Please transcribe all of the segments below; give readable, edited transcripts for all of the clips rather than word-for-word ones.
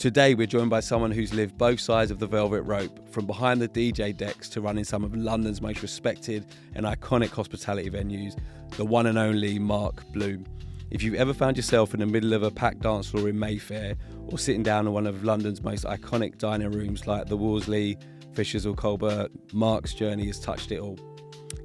Today, we're joined by someone who's lived both sides of the velvet rope, from behind the DJ decks to running some of London's most respected and iconic hospitality venues, the one and only Mark Bloom. If you've ever found yourself in the middle of a packed dance floor in Mayfair, or sitting down in one of London's most iconic dining rooms like the Wolseley, Fisher's or Colbert, Mark's journey has touched it all.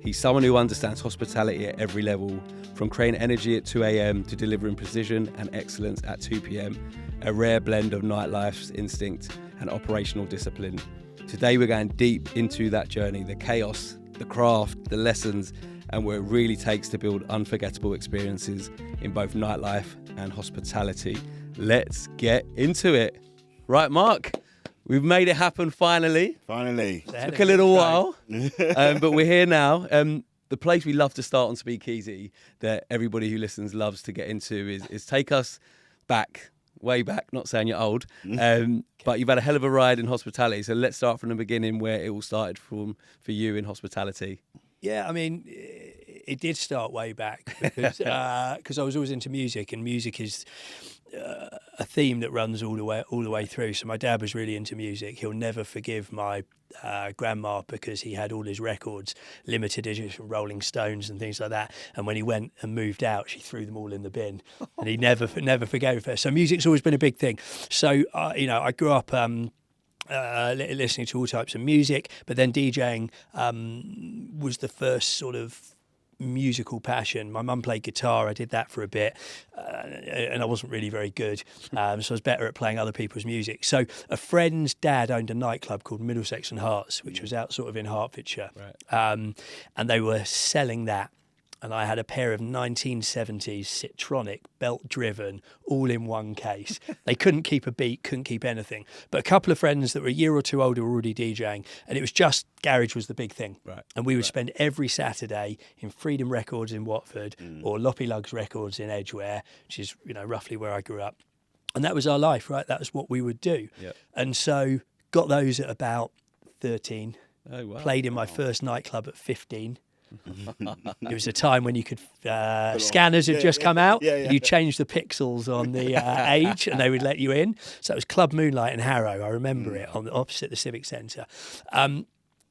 He's someone who understands hospitality at every level, from creating energy at 2 a.m. to delivering precision and excellence at 2 p.m, a rare blend of nightlife's instinct and operational discipline. Today we're going deep into that journey, the chaos, the craft, the lessons, and what it really takes to build unforgettable experiences in both nightlife and hospitality. Let's get into it. Right, Mark? We've made it happen finally. Finally. Took a little while, but we're here now. The place we love to start on Speakeasy, that everybody who listens loves to get into, is take us back, way back, not saying you're old, but you've had a hell of a ride in hospitality. So let's start from the beginning, where it all started from for you in hospitality. Yeah, I mean, it did start way back because I was always into music, and music is a theme that runs all the way through. So my dad was really into music. He'll never forgive my grandma because he had all his records, limited edition Rolling Stones and things like that. And when he went and moved out, she threw them all in the bin, and he never forgave her. So music's always been a big thing. So I grew up listening to all types of music, but then DJing was the first sort of musical passion. My mum played guitar. I did that for a bit, and I wasn't really very good, so I was better at playing other people's music. So a friend's dad owned a nightclub called Middlesex and Hearts, which was out sort of in Hertfordshire, right. And they were selling that. And I had a pair of 1970s Citronic, belt-driven, all in one case. They couldn't keep a beat, couldn't keep anything. But a couple of friends that were a year or two older were already DJing, and it was just garage was the big thing. Right. And we would spend every Saturday in Freedom Records in Watford or Loppy Lugs Records in Edgware, which is roughly where I grew up. And that was our life, right? That was what we would do. Yep. And so got those at about 13. Oh, wow. Played in my first nightclub at 15. It was a time when you could scanners had just come out. You changed the pixels on the age, and they would let you in. So it was Club Moonlight in Harrow. I remember it on the opposite the Civic Centre, and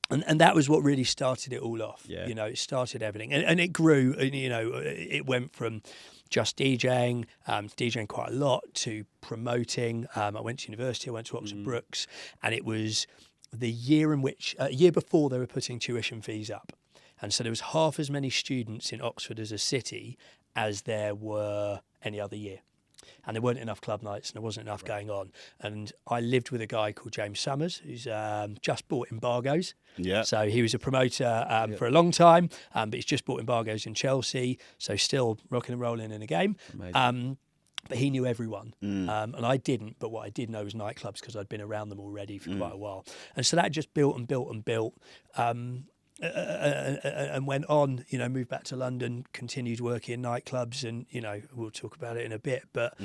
that was what really started it all off. Yeah. It started everything, and it grew. And, it went from just DJing, DJing quite a lot, to promoting. I went to university. I went to Oxford Brookes, and it was the year in which a year before they were putting tuition fees up. And so there was half as many students in Oxford as a city as there were any other year. And there weren't enough club nights, and there wasn't enough going on. And I lived with a guy called James Summers, who's just bought Embargoes. Yeah. So he was a promoter for a long time, but he's just bought Embargoes in Chelsea, so still rocking and rolling in a game. But he knew everyone, and I didn't. But what I did know was nightclubs, because I'd been around them already for quite a while. And so that just built and built and built. And went on, moved back to London, continued working in nightclubs, and, we'll talk about it in a bit, but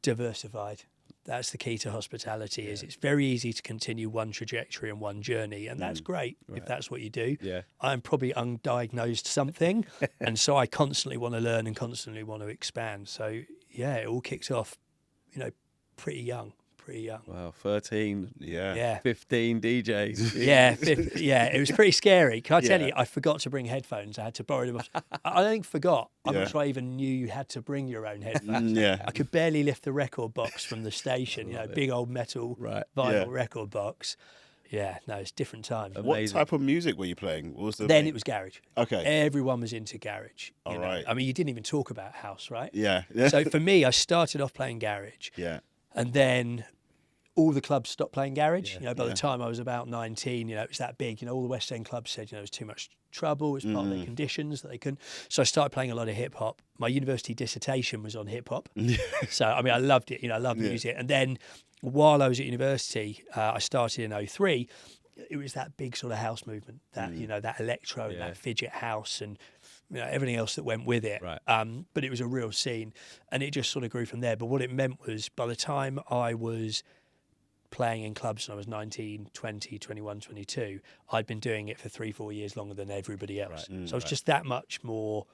diversified. That's the key to hospitality, is it's very easy to continue one trajectory and one journey, and that's great if that's what you do. Yeah. I'm probably undiagnosed something, and so I constantly want to learn and constantly want to expand. So, yeah, it all kicked off, pretty young. Wow, 13, 15 DJs. Yeah, it was pretty scary. Can I tell you, I forgot to bring headphones. I had to borrow them. I don't think forgot. I'm not sure I even knew you had to bring your own headphones. I could barely lift the record box from the station, big old metal vinyl record box. Yeah, no, it's different times. What type of music were you playing? Then it was garage. Okay. Everyone was into garage. All right. I mean, you didn't even talk about house, right? Yeah. So for me, I started off playing garage. Yeah. And then all the clubs stopped playing garage. By the time I was about 19, it was that big. All the West End clubs said, it was too much trouble. It was part of their conditions that they couldn't. So I started playing a lot of hip hop. My university dissertation was on hip hop. So, I mean, I loved it. I loved music. And then while I was at university, I started in 2003. It was that big sort of house movement, that, that electro and that fidget house and, everything else that went with it. Right. But it was a real scene, and it just sort of grew from there. But what it meant was, by the time I was playing in clubs when I was 19, 20, 21, 22, I'd been doing it for 3-4 years longer than everybody else. Right. So I was just that much more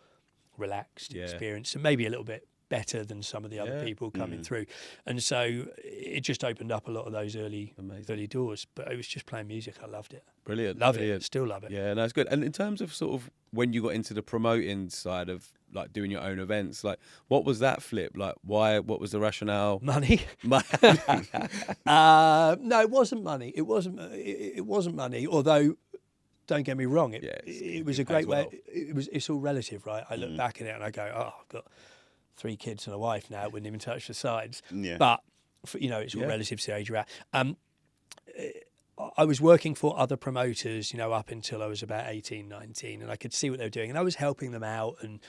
relaxed, experienced, and maybe a little bit better than some of the other people coming through. And so it just opened up a lot of those early doors. But it was just playing music. I loved it. Brilliant. Love it. Still love it. Yeah, no, it's good. And in terms of sort of when you got into the promoting side of like doing your own events, like what was that flip? Like why, what was the rationale? Money. No, it wasn't money. It wasn't money, although don't get me wrong, it was a great way. It's all relative, right? I look back at it and I go, oh, I've got 3 kids and a wife now, wouldn't even touch the sides. Yeah. But it's all relative to the age you're at. I was working for other promoters, up until I was about 18, 19, and I could see what they were doing, and I was helping them out and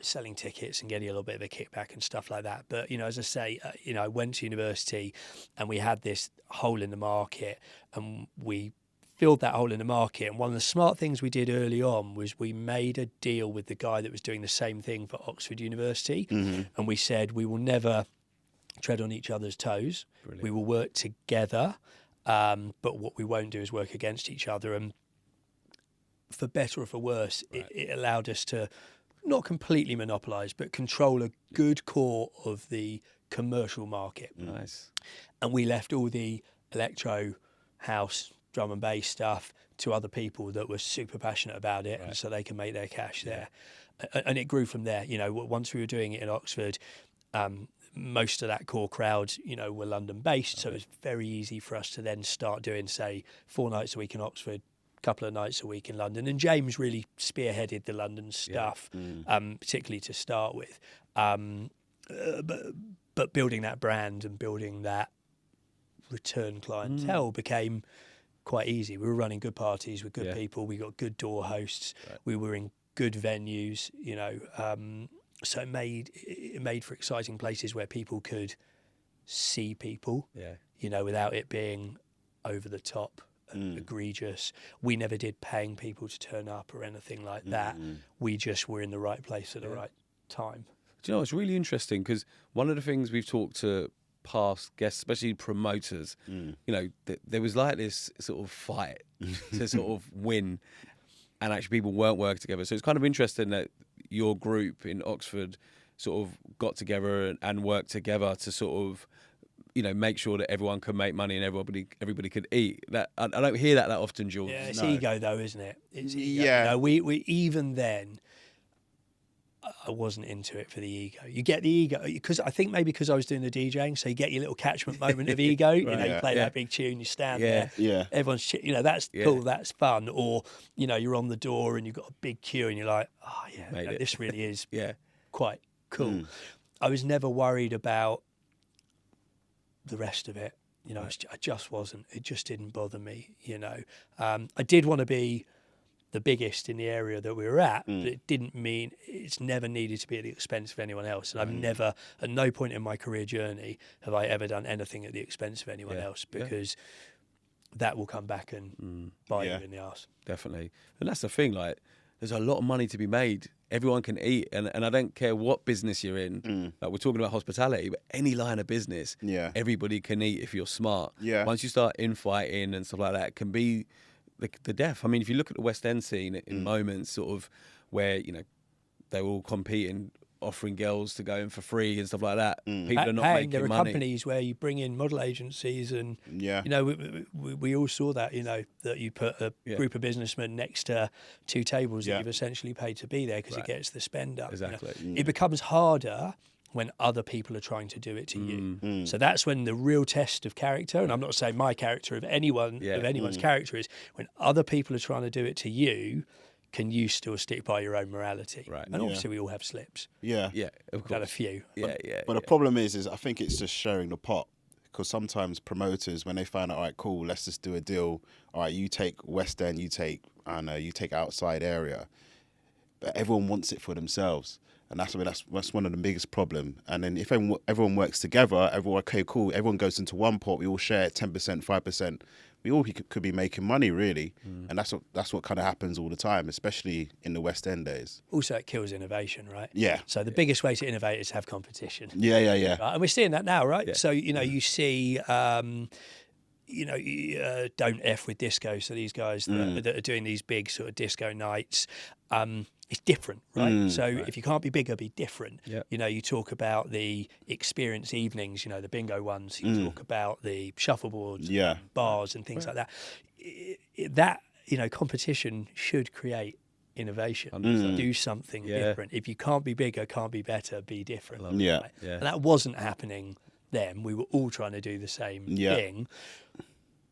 selling tickets and getting a little bit of a kickback and stuff like that. But, as I say, I went to university and we had this hole in the market and we filled that hole in the market. And one of the smart things we did early on was we made a deal with the guy that was doing the same thing for Oxford University. And we said, we will never tread on each other's toes. Brilliant. We will work together. But what we won't do is work against each other. And for better or for worse, it allowed us to not completely monopolise, but control a good core of the commercial market. Nice. And we left all the electro, house, drum and bass stuff to other people that were super passionate about it, and so they can make their cash there. And it grew from there. Once we were doing it in Oxford, most of that core crowd, were London-based, so it was very easy for us to then start doing, say, 4 nights a week in Oxford, couple of nights a week in London. And James really spearheaded the London stuff, particularly to start with. But building that brand and building that return clientele became quite easy. We were running good parties with good people. We got good door hosts. We were in good venues, so it made for exciting places where people could see people, without it being over the top and egregious. We never did paying people to turn up or anything like that. We just were in the right place at the right time. Do you know, it's really interesting because one of the things we've talked to past guests, especially promoters, there was like this sort of fight to sort of win, and actually people weren't working together. So it's kind of interesting that your group in Oxford sort of got together and worked together to sort of, make sure that everyone could make money and everybody could eat. That I don't hear that often, Jules. Yeah, it's ego though, isn't it? It's ego. Yeah. We even then, I wasn't into it for the ego. You get the ego because I think maybe because I was doing the DJing, so you get your little catchment moment of ego. You play that big tune, you stand there. Yeah. Everyone's, that's cool, that's fun. Or you're on the door and you've got a big queue and you're like, oh yeah, this really is quite cool. I was never worried about the rest of it. I just wasn't. It just didn't bother me. I did want to be the biggest in the area that we were at, but it didn't mean it's never needed to be at the expense of anyone else. And I've never, at no point in my career journey, have I ever done anything at the expense of anyone else, because that will come back and bite you in the arse. Definitely. And that's the thing, like, there's a lot of money to be made. Everyone can eat, and I don't care what business you're in. Like, we're talking about hospitality, but any line of business, everybody can eat if you're smart. Once you start infighting and stuff like that, it can be the death. I mean, if you look at the West End scene in moments sort of where, they're all competing, offering girls to go in for free and stuff like that. People are not making money. There are companies where you bring in model agencies and, we all saw that, that you put a group of businessmen next to 2 tables that you've essentially paid to be there because it gets the spend up. Exactly. It becomes harder when other people are trying to do it to you. So that's when the real test of character, and I'm not saying my character of anyone's character, is when other people are trying to do it to you, can you still stick by your own morality? Right. And obviously we all have slips. Yeah, of course. Got a few. But the problem is I think it's just sharing the pot. Because sometimes promoters, when they find out, all right, cool, let's just do a deal. All right, you take West End, you take outside area. But everyone wants it for themselves. And that's one of the biggest problems. And then if everyone works together, everyone goes into one pot, we all share 10%, 5%. We all could be making money, really. And that's what kind of happens all the time, especially in the West End days. Also, it kills innovation, right? Yeah. So the biggest way to innovate is to have competition. Yeah. Right? And we're seeing that now, right? Yeah. So, you see... Don't F with disco. So these guys that are doing these big sort of disco nights, it's different, right? So if you can't be bigger, be different. Yep. You talk about the experience evenings, the bingo ones. You talk about the shuffleboards, bars and things like that. That competition should create innovation. Do something different. If you can't be bigger, can't be better, be different. Right? And that wasn't happening then. We were all trying to do the same thing,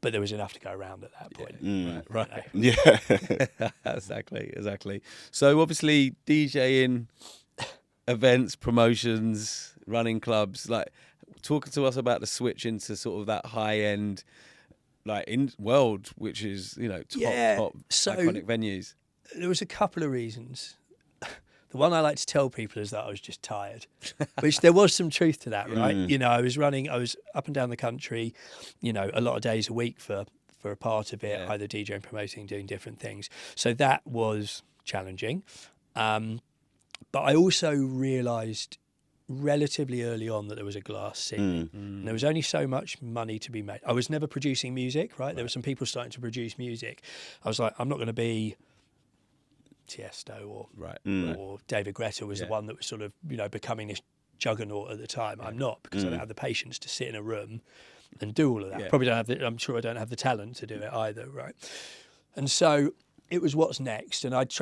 but there was enough to go around at that point. Right. Yeah. Exactly. So obviously DJing, events, promotions, running clubs, like talk to us about the switch into sort of that high end, like in world, which is, top iconic venues. There was a couple of reasons. The one I like to tell people is that I was just tired, which there was some truth to that, right? I was up and down the country, a lot of days a week for a part of it, either DJing, promoting, doing different things. So that was challenging. But I also realised relatively early on that there was a glass ceiling. And there was only so much money to be made. I was never producing music, right? There were some people starting to produce music. I was like, I'm not going to be Tiesto or David Guetta was the one that was sort of becoming this juggernaut at the time. I'm not, because I don't have the patience to sit in a room and do all of that. Probably don't have I'm sure I don't have the talent to do it either, right? And so it was what's next, and I'd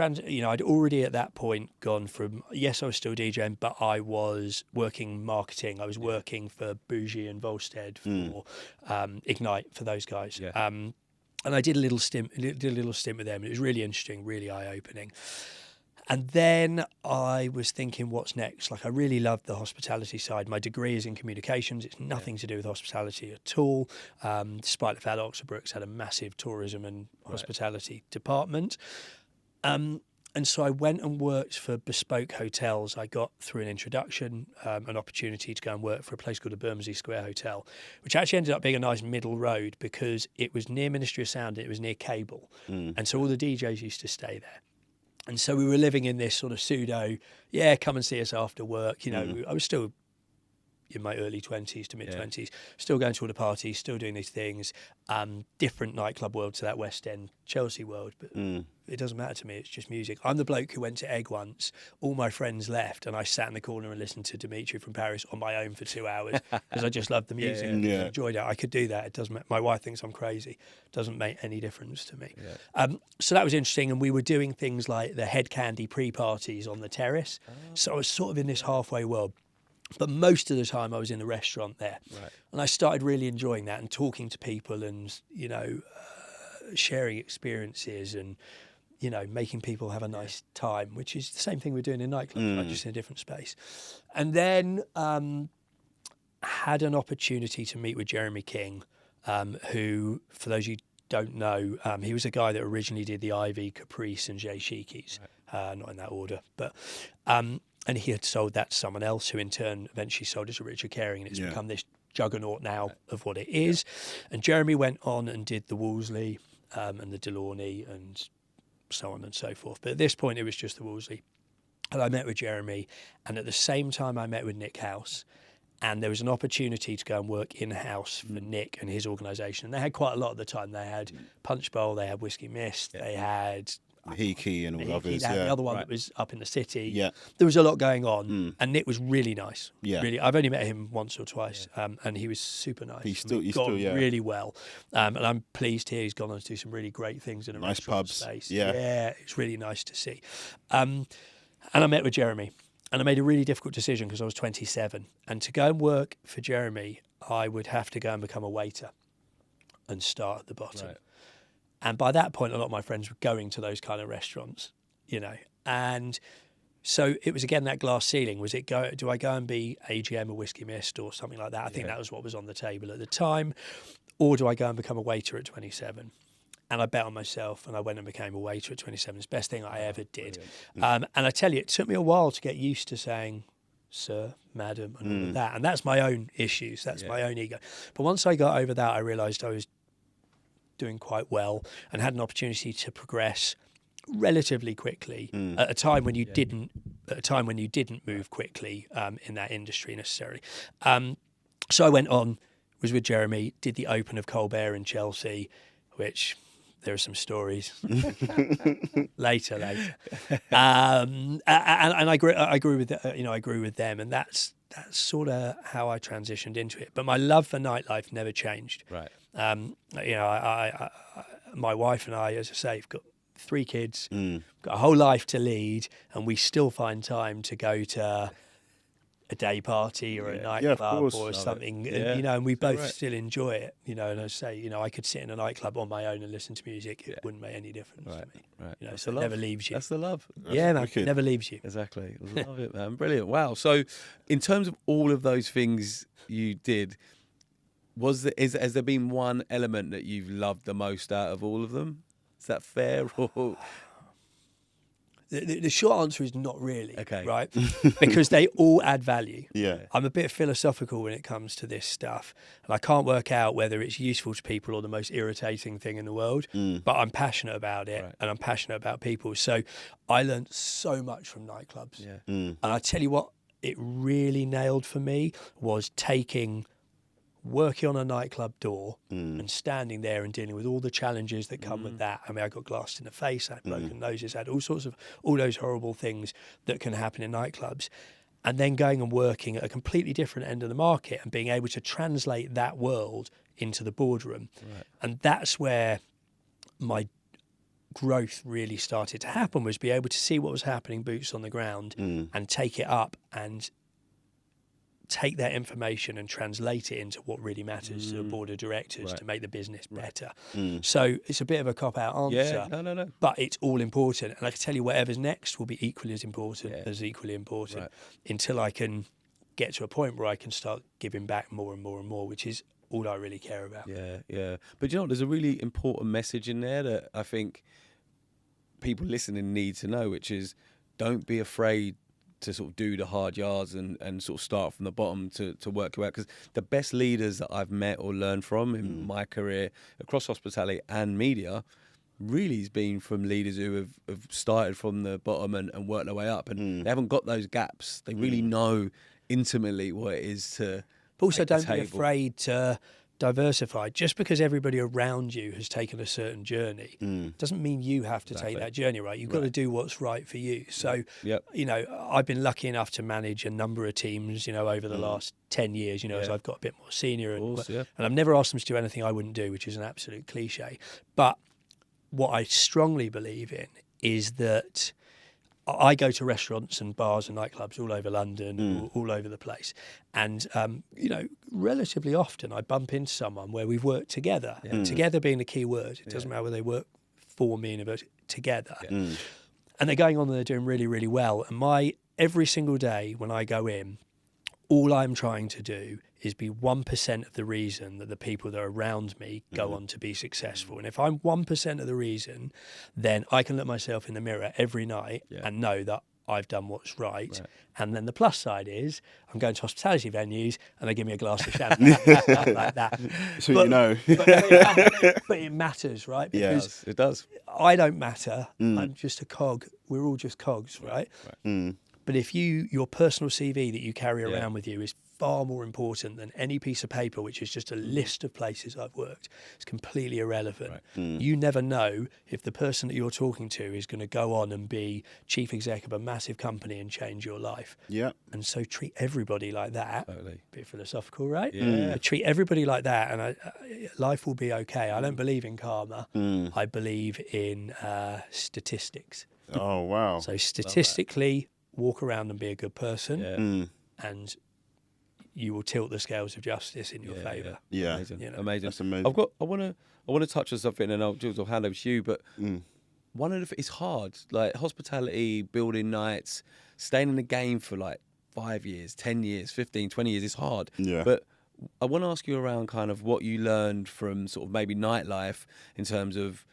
already at that point gone from I was still DJing, but I was working marketing. I was working for Bougie and Volstead for Ignite for those guys. And I did a little stint with them. It was really interesting, really eye-opening. And then I was thinking, what's next? Like, I really loved the hospitality side. My degree is in communications. It's nothing to do with hospitality at all, despite the fact that Oxford Brookes had a massive tourism and hospitality department. And so I went and worked for bespoke hotels. I got, through an introduction, an opportunity to go and work for a place called the Bermondsey Square Hotel, which actually ended up being a nice middle road because it was near Ministry of Sound and it was near cable. And so all the DJs used to stay there. And so we were living in this sort of pseudo, come and see us after work. I was still in my early 20s to mid-20s, still going to all the parties, still doing these things, different nightclub world to that West End Chelsea world, but it doesn't matter to me, it's just music. I'm the bloke who went to Egg once, all my friends left, and I sat in the corner and listened to Dimitri from Paris on my own for 2 hours, because I just loved the music and enjoyed it. I could do that. It doesn't. My wife thinks I'm crazy. It doesn't make any difference to me. So that was interesting, and we were doing things like the Head Candy pre-parties on the terrace, so I was sort of in this halfway world. But most of the time I was in the restaurant there. And I started really enjoying that and talking to people and, sharing experiences and, making people have a nice time, which is the same thing we're doing in nightclubs, like just in a different space. And then had an opportunity to meet with Jeremy King, who, for those of you who don't know, he was a guy that originally did the Ivy, Caprice and Jay Sheiky's, not in that order, but... and he had sold that to someone else who in turn eventually sold it to Richard Caring, and it's become this juggernaut now of what it is. And Jeremy went on and did the Wolseley and the Delaunay and so on and so forth. But at this point it was just the Wolseley. And I met with Jeremy, and at the same time I met with Nick House, and there was an opportunity to go and work in-house for Nick and his organisation. And they had quite a lot at the time. They had Punch Bowl, they had Whiskey Mist, they had... Hiki and all others. The other one that was up in the city. There was a lot going on, and Nick was really nice. Really, I've only met him once or twice, and he was super nice. He got on really well, and I'm pleased to hear he's gone on to do some really great things in a nice restaurant pubs. space. Yeah, it's really nice to see. And I met with Jeremy, and I made a really difficult decision because I was 27, and to go and work for Jeremy, I would have to go and become a waiter and start at the bottom. And by that point, a lot of my friends were going to those kind of restaurants, And so it was, again, that glass ceiling. Was it do I go and be AGM or Whiskey Mist or something like that? I think that was what was on the table at the time. Or do I go and become a waiter at 27? And I bet on myself, and I went and became a waiter at 27. It's the best thing I ever did. And I tell you, it took me a while to get used to saying, sir, madam, and all of that. And that's my own issues. That's my own ego. But once I got over that, I realised I was doing quite well and had an opportunity to progress relatively quickly at a time when you didn't move quickly in that industry necessarily. So I went on, was with Jeremy, did the Open of Colbert in Chelsea, which there are some stories later. And I agree with I agree with them, and that's sort of how I transitioned into it. But my love for nightlife never changed. Right. I my wife and I, as I say, have got 3 kids, got a whole life to lead, and we still find time to go to a day party or a nightclub or something, and we both still enjoy it, and I say, I could sit in a nightclub on my own and listen to music. It wouldn't make any difference to me. Right. So it never leaves you. That's the love. Man, it never leaves you. Exactly. Love it, man. Brilliant. Wow. So in terms of all of those things you did, has there been one element that you've loved the most out of all of them? Is that fair? Or... The short answer is not really, okay. Right? Because they all add value. Yeah. I'm a bit philosophical when it comes to this stuff, and I can't work out whether it's useful to people or the most irritating thing in the world, but I'm passionate about it, and I'm passionate about people. So I learned so much from nightclubs. Yeah. And I tell you what, it really nailed for me was working on a nightclub door and standing there and dealing with all the challenges that come with that. I mean, I got glassed in the face, I had broken noses, I had all those horrible things that can happen in nightclubs. And then going and working at a completely different end of the market and being able to translate that world into the boardroom. Right. And that's where my growth really started to happen, was be able to see what was happening, boots on the ground, and take it up and take that information and translate it into what really matters to the board of directors to make the business better. So it's a bit of a cop-out answer. Yeah, no. But it's all important. And I can tell you whatever's next will be equally as important until I can get to a point where I can start giving back more and more and more, which is all I really care about. Yeah. But there's a really important message in there that I think people listening need to know, which is don't be afraid to sort of do the hard yards and sort of start from the bottom to work your way out. Because the best leaders that I've met or learned from in my career across hospitality and media really has been from leaders who have started from the bottom and worked their way up. And they haven't got those gaps. They really know intimately what it is to But also don't be afraid to diversify. Just because everybody around you has taken a certain journey doesn't mean you have to take that journey, right? You've got to do what's right for you. So, I've been lucky enough to manage a number of teams, over the last 10 years, as I've got a bit more senior. And I've never asked them to do anything I wouldn't do, which is an absolute cliche. But what I strongly believe in is that I go to restaurants and bars and nightclubs all over London, all over the place. And, relatively often I bump into someone where we've worked together. And together being the key word. It doesn't matter whether they work for me, but together. And they're going on and they're doing really, really well. And every single day when I go in, all I'm trying to do is be 1% of the reason that the people that are around me go on to be successful. And if I'm 1% of the reason, then I can look myself in the mirror every night and know that I've done what's right. And then the plus side is I'm going to hospitality venues and they give me a glass of champagne like that. So but it matters, right? Because it does. I don't matter. I'm just a cog. We're all just cogs, right? But if your personal CV that you carry around with you is far more important than any piece of paper, which is just a list of places I've worked, it's completely irrelevant. You never know if the person that you're talking to is going to go on and be chief exec of a massive company and change your life. Yeah. And so treat everybody like that. Totally. Bit philosophical, right? Yeah. Treat everybody like that and life will be okay. I don't believe in karma. I believe in statistics. Oh, wow. So statistically, walk around and be a good person, and you will tilt the scales of justice in your favour. Yeah, amazing. That's amazing. I want to touch on something, and I'll hand over to you. But one of it's hard, like hospitality, building nights, staying in the game for like 5 years, 10 years, 15, 20 years. It's hard. Yeah. But I want to ask you around kind of what you learned from sort of maybe nightlife in terms of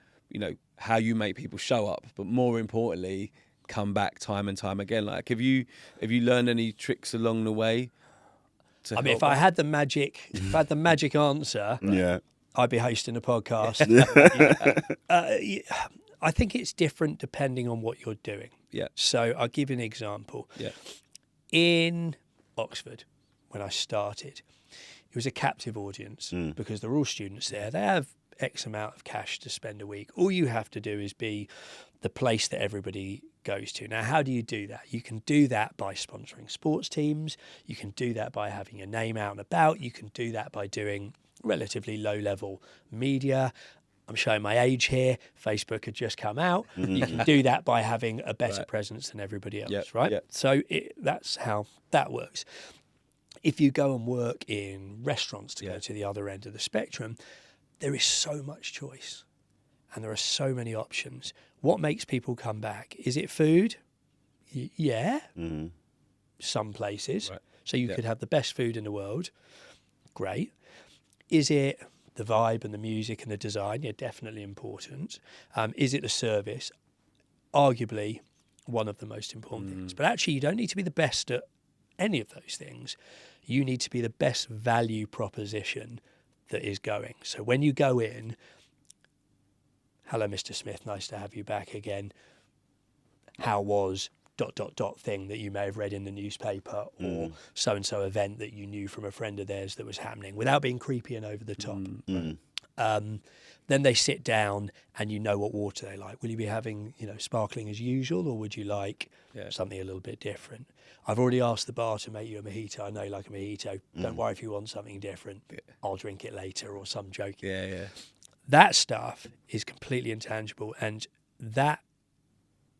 how you make people show up, but more importantly, come back time and time again. Like, have you learned any tricks along the way? If I had the magic answer, I'd be hosting a podcast. I think it's different depending on what you're doing. Yeah. So I'll give you an example. Yeah. In Oxford, when I started, it was a captive audience because they're all students there. They have X amount of cash to spend a week. All you have to do is be the place that everybody goes to. Now, how do you do that? You can do that by sponsoring sports teams. You can do that by having your name out and about. You can do that by doing relatively low-level media. I'm showing my age here. Facebook had just come out. You can do that by having a better presence than everybody else, right? Yep. So that's how that works. If you go and work in restaurants, to go to the other end of the spectrum, there is so much choice and there are so many options. What makes people come back? Is it food? Yeah. Some places. Right. So you could have the best food in the world. Great. Is it the vibe and the music and the design? Yeah, definitely important. Is it the service? Arguably one of the most important things. But actually, you don't need to be the best at any of those things. You need to be the best value proposition that is going. So when you go in, hello, Mr. Smith, nice to have you back again. How was ... thing that you may have read in the newspaper, or so-and-so event that you knew from a friend of theirs that was happening, without being creepy and over the top. Then they sit down and you know what water they like. Will you be having, sparkling as usual, or would you like something a little bit different? I've already asked the bar to make you a mojito. I know you like a mojito. Don't worry if you want something different. I'll drink it later, or some joke. That stuff is completely intangible, and that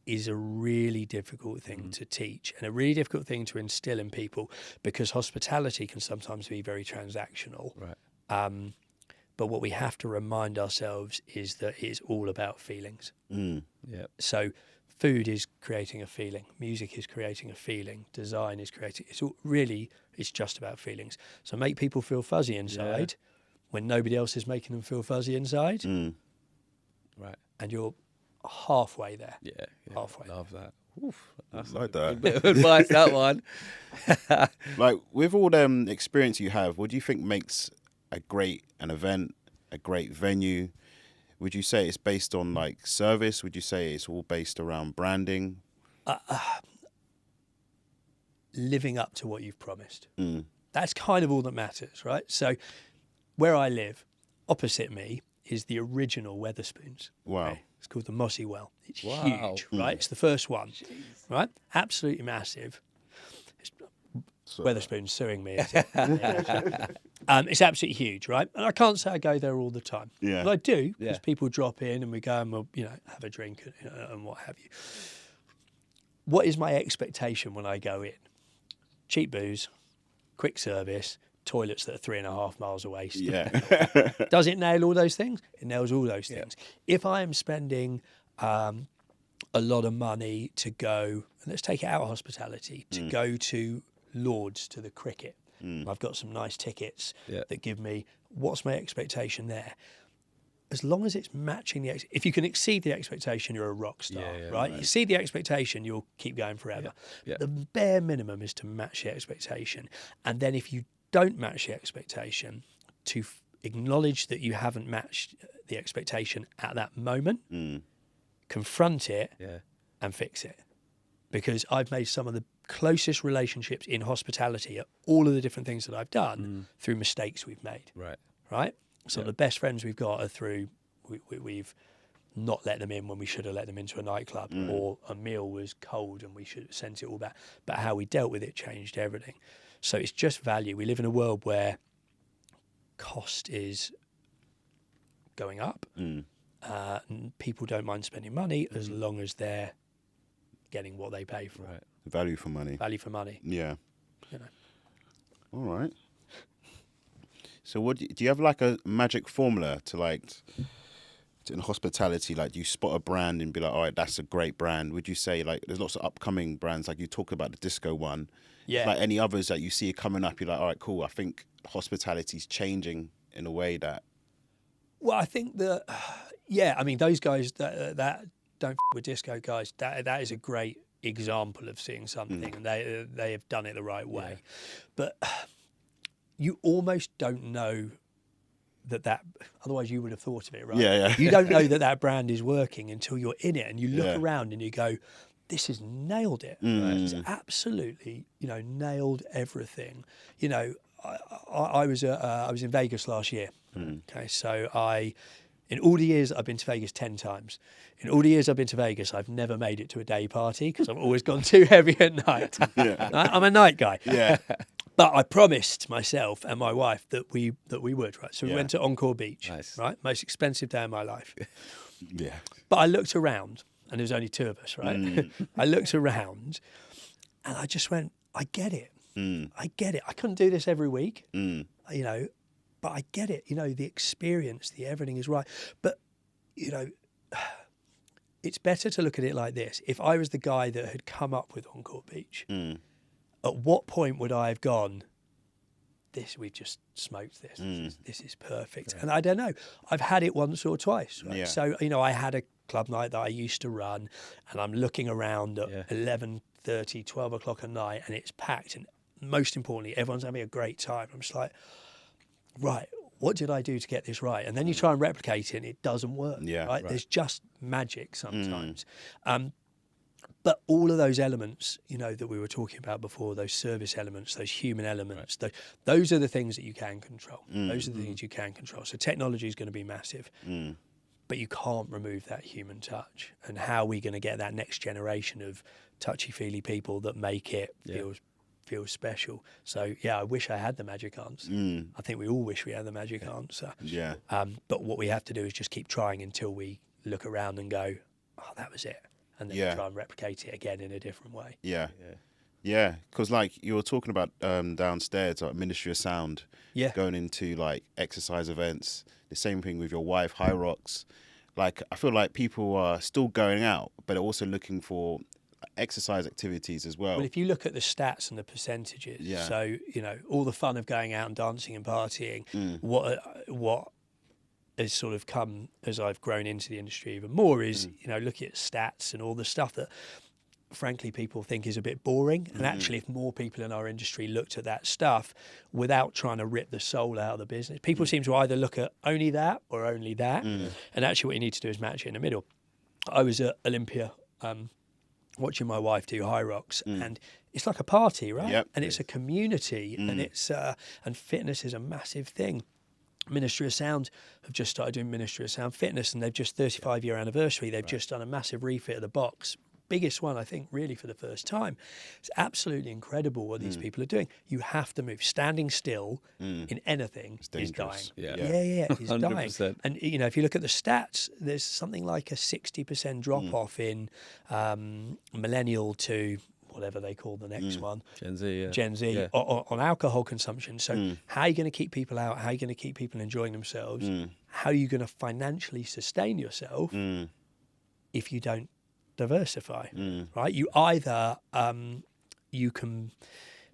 is a really difficult thing to teach and a really difficult thing to instill in people, because hospitality can sometimes be very transactional. Right. But what we have to remind ourselves is that it's all about feelings. So food is creating a feeling, music is creating a feeling, design is creating, it's just about feelings. So make people feel fuzzy inside when nobody else is making them feel fuzzy inside. Right. And you're halfway there. Halfway. Love that. Oof, that's like that. A bit of advice, that one. Like, with all the experience you have, what do you think makes an event, a great venue? Would you say it's based on like service? Would you say it's all based around branding? Living up to what you've promised. That's kind of all that matters, right? So where I live, opposite me, is the original Wetherspoons. Wow. Right? It's called the Mossy Well. It's huge, right? It's the first one, right? Absolutely massive. Wetherspoon's suing me. Is it? It's absolutely huge, right? And I can't say I go there all the time. But I do, because people drop in and we go and we'll, have a drink and what have you. What is my expectation when I go in? Cheap booze, quick service, toilets that are 3.5 miles away. Does it nail all those things? It nails all those things. If I am spending a lot of money to go, and let's take it out of hospitality, to go to Lords, to the cricket, I've got some nice tickets that give me, what's my expectation there? As long as it's matching if you can exceed the expectation, you're a rock star, right? You exceed the expectation, you'll keep going forever. The bare minimum is to match the expectation. And then if you don't match the expectation, to acknowledge that you haven't matched the expectation at that moment, confront it and fix it. Because I've made some of the closest relationships in hospitality at all of the different things that I've done through mistakes we've made. Right? So the best friends we've got are through, we've not let them in when we should have let them into a nightclub, or a meal was cold and we should have sent it all back. But how we dealt with it changed everything. So it's just value. We live in a world where cost is going up. And people don't mind spending money as long as they're getting what they pay for. Right. Value for money. Value for money. Yeah. All right. So what do you have like a magic formula to in hospitality? Like, do you spot a brand and be like, all right, that's a great brand? Would you say, like, there's lots of upcoming brands, like you talked about the disco one. Like any others that you see coming up, you're like, all right, cool. I think hospitality's changing in a way that. Well, I think that, I mean, those guys that don't f with disco guys, that is a great example of seeing something, and they have done it the right way. But you almost don't know that otherwise you would have thought of it, right? You don't know that brand is working until you're in it and you look around and you go, this has nailed it. It's absolutely, nailed everything. I was in Vegas last year. Okay, so in all the years I've been to Vegas 10 times. In all the years I've been to Vegas, I've never made it to a day party because I've always gone too heavy at night. I'm a night guy. Yeah. But I promised myself and my wife that we would, right? So we went to Encore Beach, right? Most expensive day of my life. Yeah. But I looked around, and there was only 2 of us, right? I looked around, and I just went, I get it. I get it. I couldn't do this every week, you know, but I get it. You know, the experience, the everything is right. But, you know, it's better to look at it like this. If I was the guy that had come up with Encore Beach, at what point would I have gone, we've just smoked this. This is perfect. And I don't know. I've had it once or twice. Right? Yeah. So, you know, I had a club night that I used to run, and I'm looking around at 11:30, 12 o'clock at night, and it's packed. And most importantly, everyone's having a great time. I'm just like, right, what did I do to get this right? And then you try and replicate it, and it doesn't work. Yeah, right? right. There's just magic sometimes. But all of those elements, you know, that we were talking about before, those service elements, those human elements, those are the things that you can control. Those are the things you can control. So technology is going to be massive, but you can't remove that human touch. And how are we going to get that next generation of touchy-feely people that make it feel special? So, yeah, I wish I had the magic answer. I think we all wish we had the magic answer. Yeah. But what we have to do is just keep trying until we look around and go, oh, that was it. And then try and replicate it again in a different way. Yeah, because like you were talking about downstairs, like Ministry of Sound, going into like exercise events. The same thing with your wife, High Rocks. Like I feel like people are still going out, but they're also looking for exercise activities as well. Well, if you look at the stats and the percentages, so you know all the fun of going out and dancing and partying, what has sort of come as I've grown into the industry even more is, you know, looking at stats and all the stuff that frankly people think is a bit boring. And actually, if more people in our industry looked at that stuff without trying to rip the soul out of the business, people seem to either look at only that or only that. And actually what you need to do is match it in the middle. I was at Olympia watching my wife do High Rocks, and it's like a party, right? Yep. And it's a community, and it's and fitness is a massive thing. Ministry of Sound have just started doing Ministry of Sound Fitness, and they've just 35-year anniversary. They've just done a massive refit of the box. Biggest one, I think, really for the first time. It's absolutely incredible what these people are doing. You have to move. Standing still in anything is dying. Is dying. And, you know, if you look at the stats, there's something like a 60% drop-off in millennial to whatever they call the next one. Gen Z on alcohol consumption. So how are you going to keep people out? How are you going to keep people enjoying themselves? How are you going to financially sustain yourself if you don't diversify, right? You either you can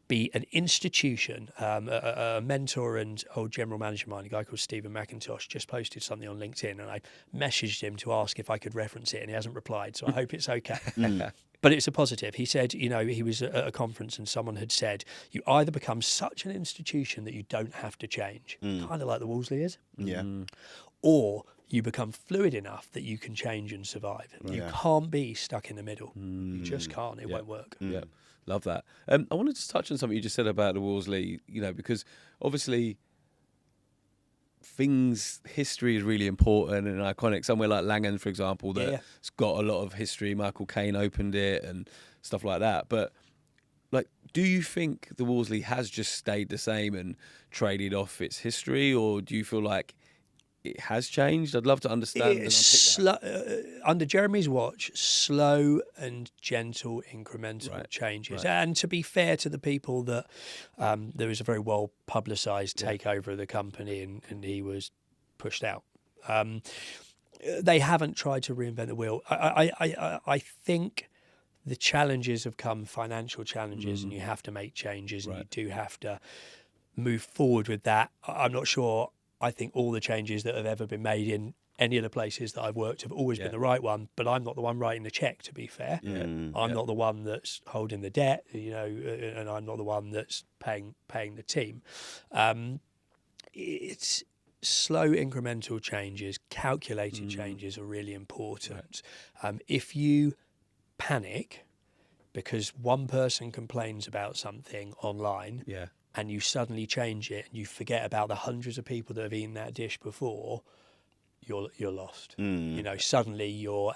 be an institution. A mentor and old general manager of mine, a guy called Stephen McIntosh, just posted something on LinkedIn, and I messaged him to ask if I could reference it, and he hasn't replied, so I hope it's okay. But it's a positive. He said, you know, he was at a conference and someone had said, you either become such an institution that you don't have to change, kind of like the Wolseley is, or you become fluid enough that you can change and survive. You can't be stuck in the middle. You just can't. It won't work. Love that. I wanted to touch on something you just said about the Wolseley, you know, because obviously history is really important and iconic. Somewhere like Langham, for example, that's got a lot of history. Michael Caine opened it and stuff like that. But like, do you think the Wolseley has just stayed the same and traded off its history, or do you feel like it has changed? I'd love to understand. Under Jeremy's watch, slow and gentle incremental changes. And to be fair to the people that there was a very well publicised takeover of the company and he was pushed out. They haven't tried to reinvent the wheel. I think the challenges have come, financial challenges, and you have to make changes and you do have to move forward with that. I'm not sure. I think all the changes that have ever been made in any of the places that I've worked have always been the right one, but I'm not the one writing the check, to be fair. I'm not the one that's holding the debt, you know, and I'm not the one that's paying the team. It's slow incremental changes, calculated changes are really important. If you panic because one person complains about something online, and you suddenly change it and you forget about the hundreds of people that have eaten that dish before, you're lost. You know, suddenly you're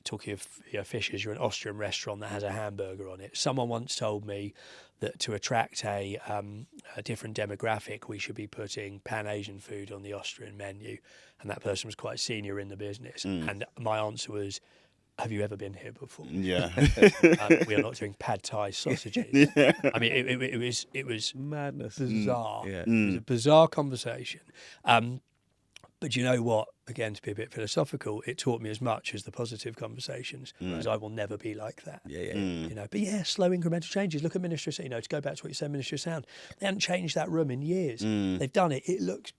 talking of Fisher's, you're an Austrian restaurant that has a hamburger on it. Someone once told me that to attract a different demographic, we should be putting Pan-Asian food on the Austrian menu. And that person was quite senior in the business. And my answer was, have you ever been here before? Yeah. We are not doing pad thai sausages. Yeah. I mean, it was Madness. bizarre. Yeah. It was a bizarre conversation. But you know what? Again, to be a bit philosophical, it taught me as much as the positive conversations, because I will never be like that. You know, but yeah, slow incremental changes. Look at Ministry of Sound. You know, to go back to what you said, Ministry of Sound, they haven't changed that room in years. They've done it. It looks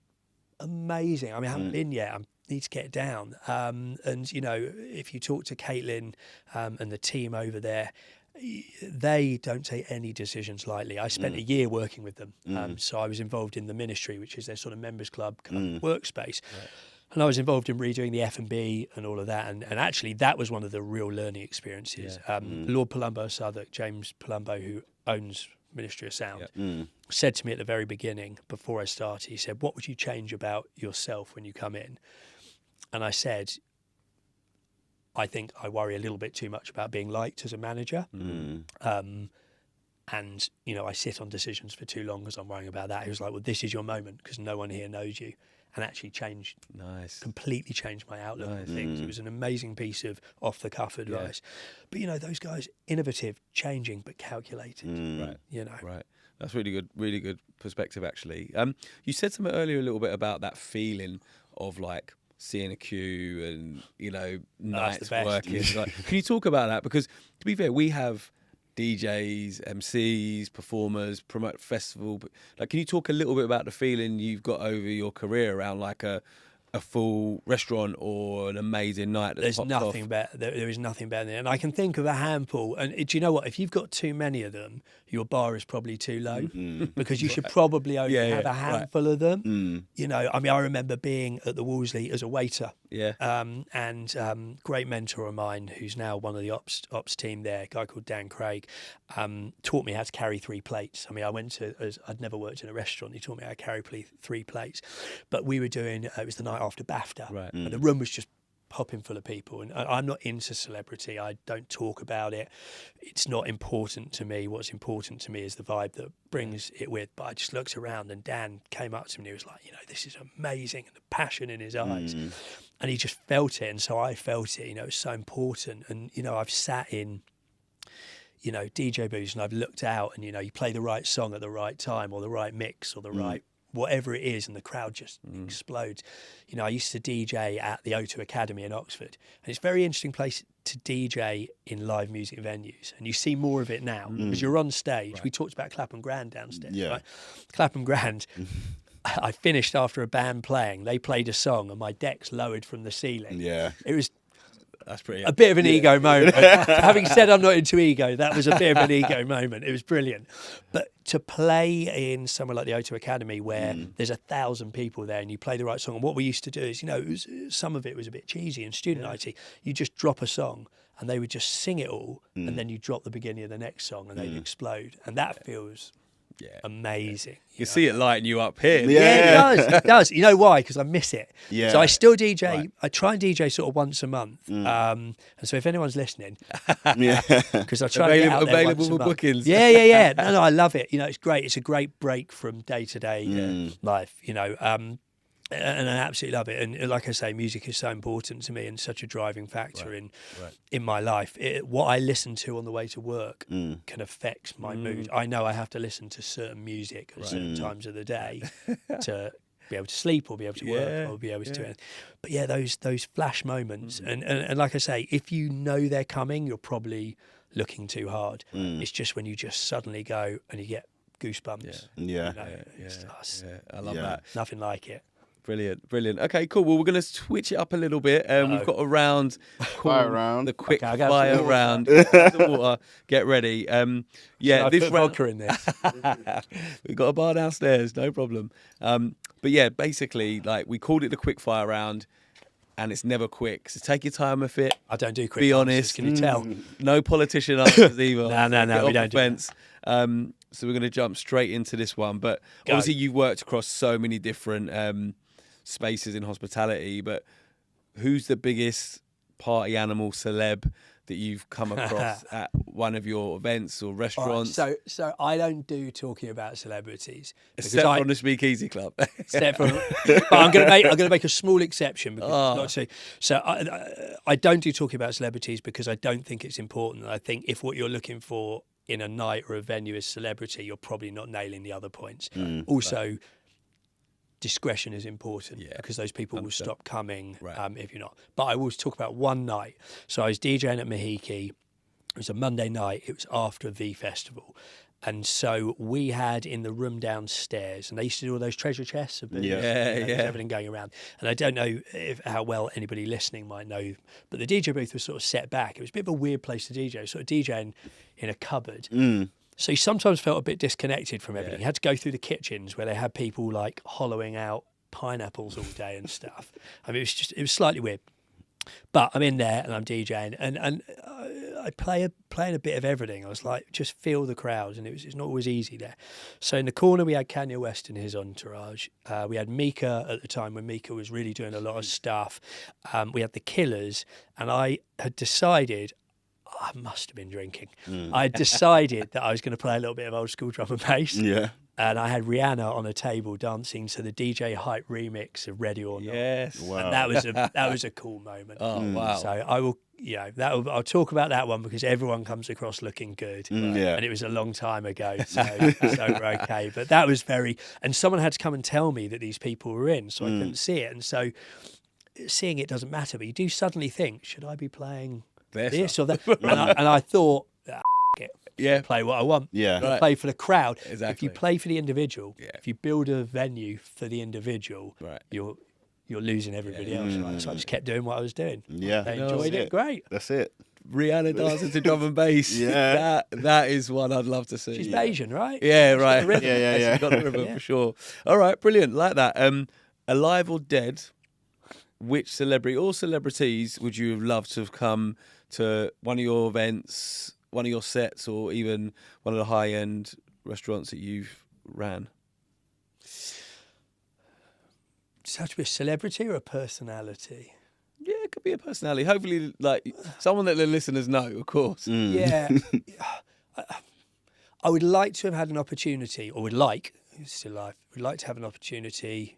amazing. I mean, I haven't been yet. I need to get down. And you know, if you talk to Caitlin and the team over there, they don't take any decisions lightly. I spent a year working with them. So I was involved in the ministry, which is their sort of members club kind of workspace. Right. And I was involved in redoing the F&B and all of that. And actually, that was one of the real learning experiences. Lord Palumbo Southwark, James Palumbo, who owns Ministry of Sound, said to me at the very beginning, before I started, he said, what would you change about yourself when you come in? And I said, I think I worry a little bit too much about being liked as a manager. And, you know, I sit on decisions for too long because I'm worrying about that. He was like, well, this is your moment because no one here knows you. And actually completely changed my outlook on things. It was an amazing piece of off-the-cuff advice. But, you know, those guys, innovative, changing, but calculated. Right. You know. Right. That's really good perspective, actually. You said something earlier a little bit about that feeling of, like, seeing a queue and, you know, nights working. Like, can you talk about that? Because, to be fair, we have DJs, MCs, performers, promote festival. But, like, can you talk a little bit about the feeling you've got over your career around, like, a full restaurant or an amazing night? There's nothing better. There is nothing better than it. And I can think of a handful. And do you know what? If you've got too many of them, your bar is probably too low because you should probably only have a handful of them. You know, I mean, I remember being at the Wolseley as a waiter. And great mentor of mine, who's now one of the ops team there, a guy called Dan Craig, taught me how to carry 3 plates. I mean, I'd never worked in a restaurant. He taught me how to carry 3 plates. But we were doing, it was the night after BAFTA. And the room was just popping full of people. And I'm not into celebrity. I don't talk about it. It's not important to me. What's important to me is the vibe that brings it with. But I just looked around and Dan came up to me and he was like, you know, this is amazing. And the passion in his eyes. And he just felt it. And so I felt it. You know, it's so important. And, you know, I've sat in, you know, DJ booths and I've looked out and, you know, you play the right song at the right time or the right mix or the right whatever it is, and the crowd just explodes. You know, I used to DJ at the O2 Academy in Oxford, and it's a very interesting place to DJ in live music venues, and you see more of it now because you're on stage. We talked about Clapham Grand downstairs, right? Clapham Grand, I finished after a band playing. They played a song, and my decks lowered from the ceiling. It was That's pretty a bit of an ego moment. Having said I'm not into ego, that was a bit of an ego moment. It was brilliant. But to play in somewhere like the O2 Academy where there's 1,000 people there and you play the right song, and what we used to do is, you know, some of it was a bit cheesy and student-IT. You just drop a song and they would just sing it all and then you drop the beginning of the next song and they'd explode. And that feels amazing. You see it lighting you up here. It does. You know why? Because I miss it. So I still DJ. Right. I try and DJ sort of once a month. And so if anyone's listening, because I try to get out there available once a for month. bookings. No, I love it. You know, it's great. It's a great break from day-to-day life. You know, and I absolutely love it. And like I say, music is so important to me and such a driving factor in my life. What I listen to on the way to work can affect my mood. I know I have to listen to certain music at certain times of the day to be able to sleep or be able to work or be able to do it. But yeah, those flash moments. And like I say, if you know they're coming, you're probably looking too hard. It's just when you just suddenly go and you get goosebumps. I love that. Nothing like it. Brilliant. Okay, cool. Well, we're going to switch it up a little bit. We've got a round called the quick fire round. Water. Get ready. This vodka in this. We've got a bar downstairs, no problem. But yeah, basically, like we called it the quick fire round, and it's never quick. So take your time with it. I don't do quick Be answers, honest. can you tell? No politician answers either. No, we don't do that. So we're going to jump straight into this one. But Go. obviously you've worked across so many different spaces in hospitality, but who's the biggest party animal celeb that you've come across at one of your events or restaurants? Right, so I don't do talking about celebrities. Except on the Speakeasy Club. But I'm going to make a small exception because not to. So I don't do talking about celebrities because I don't think it's important. I think if what you're looking for in a night or a venue is celebrity, you're probably not nailing the other points. Also, discretion is important because those people will stop coming if you're not. But I will talk about one night. So I was DJing at Mahiki. It was a Monday night. It was after V Festival. And so we had in the room downstairs, and they used to do all those treasure chests of everything going around. And I don't know how well anybody listening might know, but the DJ booth was sort of set back. It was a bit of a weird place to DJ, sort of DJing in a cupboard. So you sometimes felt a bit disconnected from everything. You had to go through the kitchens where they had people like hollowing out pineapples all day and stuff. I mean, it was slightly weird. But I'm in there and I'm DJing and I playing a bit of everything. I was like, just feel the crowds, and it's not always easy there. So in the corner we had Kanye West and his entourage. We had Mika at the time when Mika was really doing a lot of stuff. We had the Killers, and I had decided. I must have been drinking. I decided that I was going to play a little bit of old school drum and bass. Yeah. And I had Rihanna on a table dancing to the DJ Hype remix of Ready or Not. Yes. Wow. And that was a cool moment. Oh, wow. So I will, I'll talk about that one because everyone comes across looking good. Yeah. And it was a long time ago, so we're okay. But that was and someone had to come and tell me that these people were in, so I couldn't see it. And so seeing it doesn't matter, but you do suddenly think, should I be playing this or that? And I thought, it. Play what I want. Play for the crowd. Exactly. If you play for the individual, if you build a venue for the individual, you're losing everybody else. Right? So I just kept doing what I was doing. Yeah, they enjoyed it. Great. That's it. Rihanna dancing to drum and bass. That is one I'd love to see. She's Asian, right? Yeah, right. She's got the rhythm for sure. All right, brilliant. Like that. Alive or dead? Which celebrity or celebrities would you have loved to have come to one of your events, one of your sets, or even one of the high-end restaurants that you've ran? Does it have to be a celebrity or a personality? Yeah, it could be a personality. Hopefully, like someone that the listeners know, of course. Yeah. I would like to have had an opportunity, or he's still alive, would like to have an opportunity.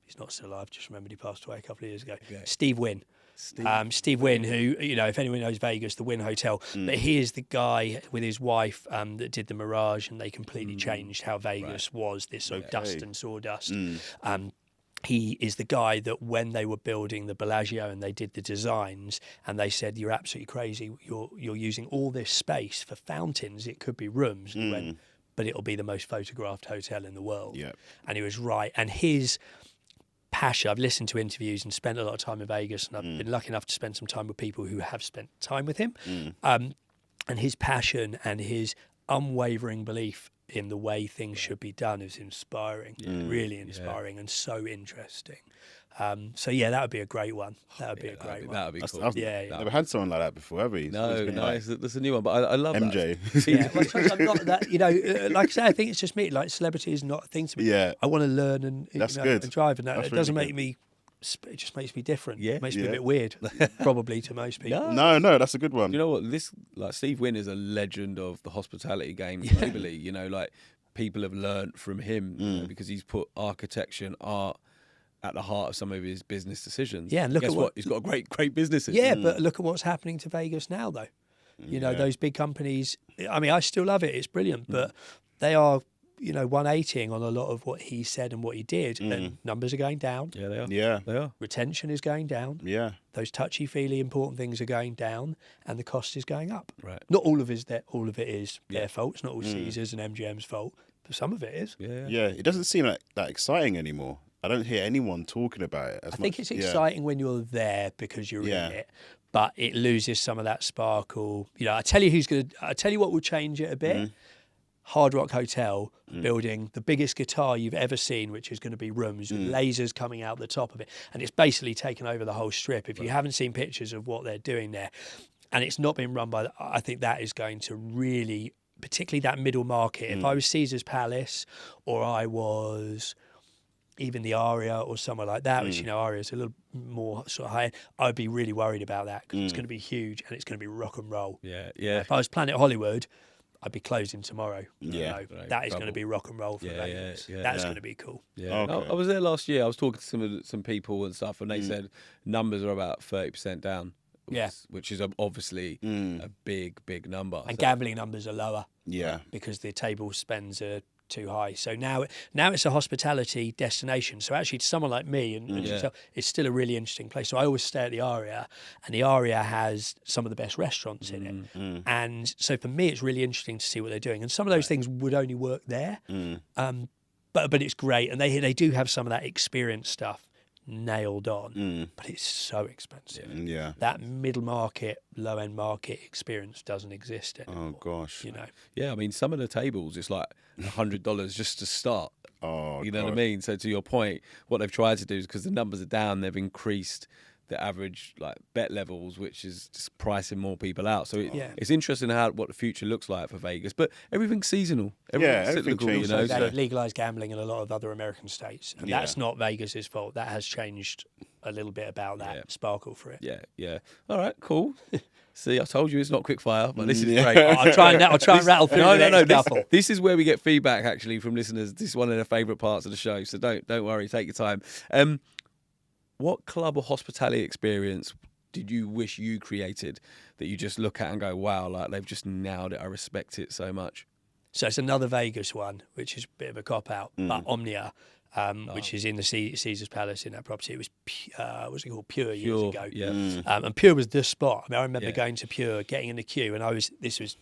He's not still alive, just remembered he passed away a couple of years ago. Okay. Steve Wynn. Steve Wynn, who, if anyone knows Vegas, the Wynn Hotel, but he is the guy with his wife that did the Mirage, and they completely changed how Vegas was, this sort of dust and sawdust. He is the guy that when they were building the Bellagio and they did the designs, and they said, you're absolutely crazy, you're using all this space for fountains, it could be rooms, and he went, but it'll be the most photographed hotel in the world. And he was right. And his passion, I've listened to interviews and spent a lot of time in Vegas, and I've been lucky enough to spend some time with people who have spent time with him. And his passion and his unwavering belief in the way things should be done is inspiring, really inspiring and so interesting. So that would be a great one. That would be a great one. That would be cool. I've never had someone like that before, have we? No, that's a new one, but I love MJ. that. I'm not that, like I say, I think it's just me. Like, celebrity is not a thing to me. I want to learn and and drive, and that it doesn't make me. It just makes me different. It makes me a bit weird, probably to most people. No, that's a good one. You know what? Steve Wynn is a legend of the hospitality game globally. Like people have learnt from him because he's put architecture and art at the heart of some of his business decisions. Yeah, and look at what he's got great businesses. Yeah, but look at what's happening to Vegas now, though. Those big companies. I mean, I still love it. It's brilliant, but they are, 180ing on a lot of what he said and what he did, and numbers are going down. Yeah, they are. Yeah, they are. Retention is going down. Yeah, those touchy-feely important things are going down, and the cost is going up. Right. Not all of it is their fault. It's not all Caesars and MGM's fault, but some of it is. Yeah. It doesn't seem like that exciting anymore. I don't hear anyone talking about it as much. I think it's exciting when you're there because you're in it, but it loses some of that sparkle. I tell you what will change it a bit. Hard Rock Hotel building the biggest guitar you've ever seen, which is going to be rooms with lasers coming out the top of it. And it's basically taken over the whole strip. If you haven't seen pictures of what they're doing there, and it's not been run by, I think that is going to really, particularly that middle market. If I was Caesar's Palace, or I was even the Aria or somewhere like that, which, you know, Aria is a little more sort of high end, I'd be really worried about that, because it's going to be huge and it's going to be rock and roll. Yeah, yeah. If I was Planet Hollywood, I'd be closing tomorrow. Yeah. You know, that is going to be rock and roll for Vegas. That's going to be cool. Yeah, Okay. I was there last year. I was talking to some people and stuff, and they said numbers are about 30% down. Which is obviously a big number. And gambling numbers are lower. Yeah. Because the table spends are too high. So now it's a hospitality destination. So actually, to someone like me, and yourself, it's still a really interesting place. So I always stay at the Aria, and the Aria has some of the best restaurants in it. And so for me, it's really interesting to see what they're doing. And some of those things would only work there. But it's great, and they do have some of that experience stuff nailed on, but it's so expensive. Yeah. That middle market, low end market experience doesn't exist anymore. Oh gosh. You know. Yeah, I mean, some of the tables, it's like $100 just to start. Oh, you know what I mean? So to your point, what they've tried to do is, because the numbers are down, they've increased the average like bet levels, which is just pricing more people out. So it's interesting what the future looks like for Vegas. But everything's seasonal. Everything changes. you know. They legalised gambling in a lot of other American states, and that's not Vegas's fault. That has changed a little bit about that sparkle for it. Yeah. All right, cool. See, I told you it's not quick fire, but this is great. I'll try and rattle through the next couple. This is where we get feedback actually from listeners. This is one of their favourite parts of the show, so don't worry, take your time. What club or hospitality experience did you wish you created that you just look at and go, wow, like they've just nailed it, I respect it so much? So it's another Vegas one, which is a bit of a cop-out, but Omnia, which is in the Caesar's Palace in that property. It was, what's it called, Pure years ago. Yeah. And Pure was the spot. I mean, I remember going to Pure, getting in the queue, and this was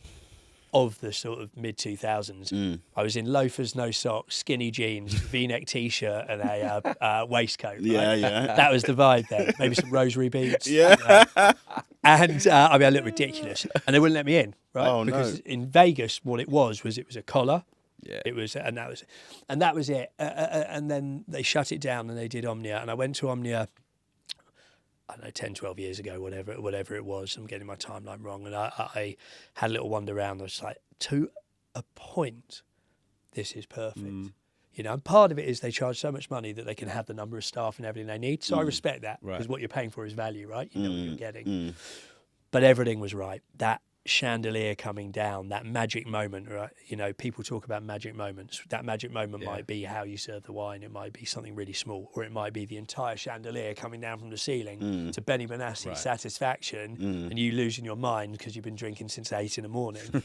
of the sort of mid-2000s. I was in loafers, no socks, skinny jeans, V-neck T-shirt and a waistcoat. Right? Yeah. That was the vibe then. Maybe some rosary beads. Yeah. And I mean, I looked ridiculous. And they wouldn't let me in, right? Oh, because in Vegas, what it was a collar. Yeah. It was, and that was it. And then they shut it down and they did Omnia. And I went to Omnia, I don't know, 10, 12 years ago, whatever it was. I'm getting my timeline wrong. And I had a little wander around. I was like, to a point, this is perfect. You know, and part of it is they charge so much money that they can have the number of staff and everything they need. So I respect that, because what you're paying for is value, right? You know what you're getting. But everything was right. That chandelier coming down, that magic moment, right? You know, people talk about magic moments. That magic moment might be how you serve the wine. It might be something really small, or it might be the entire chandelier coming down from the ceiling to Benny Benassi's satisfaction, and you losing your mind because you've been drinking since 8 in the morning.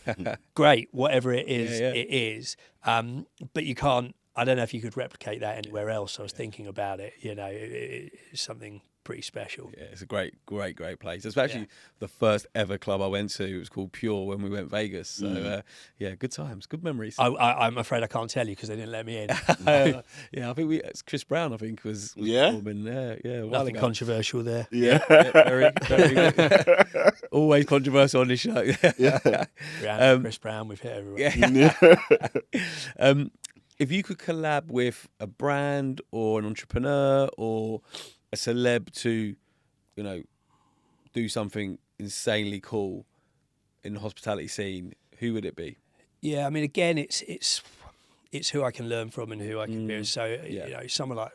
Great, whatever it is, it is. But you can't. I don't know if you could replicate that anywhere else. I was thinking about it. You know, it's something pretty special. Yeah, it's a great place. It's actually the first ever club I went to. It was called Pure when we went Vegas. So good times, good memories. I'm afraid I can't tell you because they didn't let me in. I think it's Chris Brown. I think was performing. Nothing controversial there. Very good. Always controversial on this show. Chris Brown, we've hit everyone. If you could collab with a brand or an entrepreneur or a celeb to, you know, do something insanely cool in the hospitality scene, who would it be? Yeah, I mean, again, it's who I can learn from and who I can be. So, you know, someone like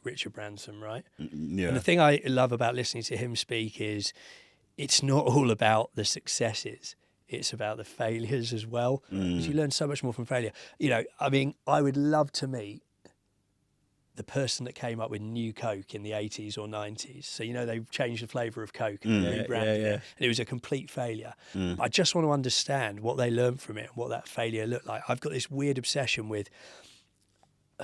Richard Branson, right? Yeah. And the thing I love about listening to him speak is it's not all about the successes. It's about the failures as well. Because you learn so much more from failure. You know, I mean, I would love to meet the person that came up with New Coke in the 80s or 90s. So, you know, they changed the flavour of Coke and rebranded it. And it was a complete failure. I just want to understand what they learned from it and what that failure looked like. I've got this weird obsession with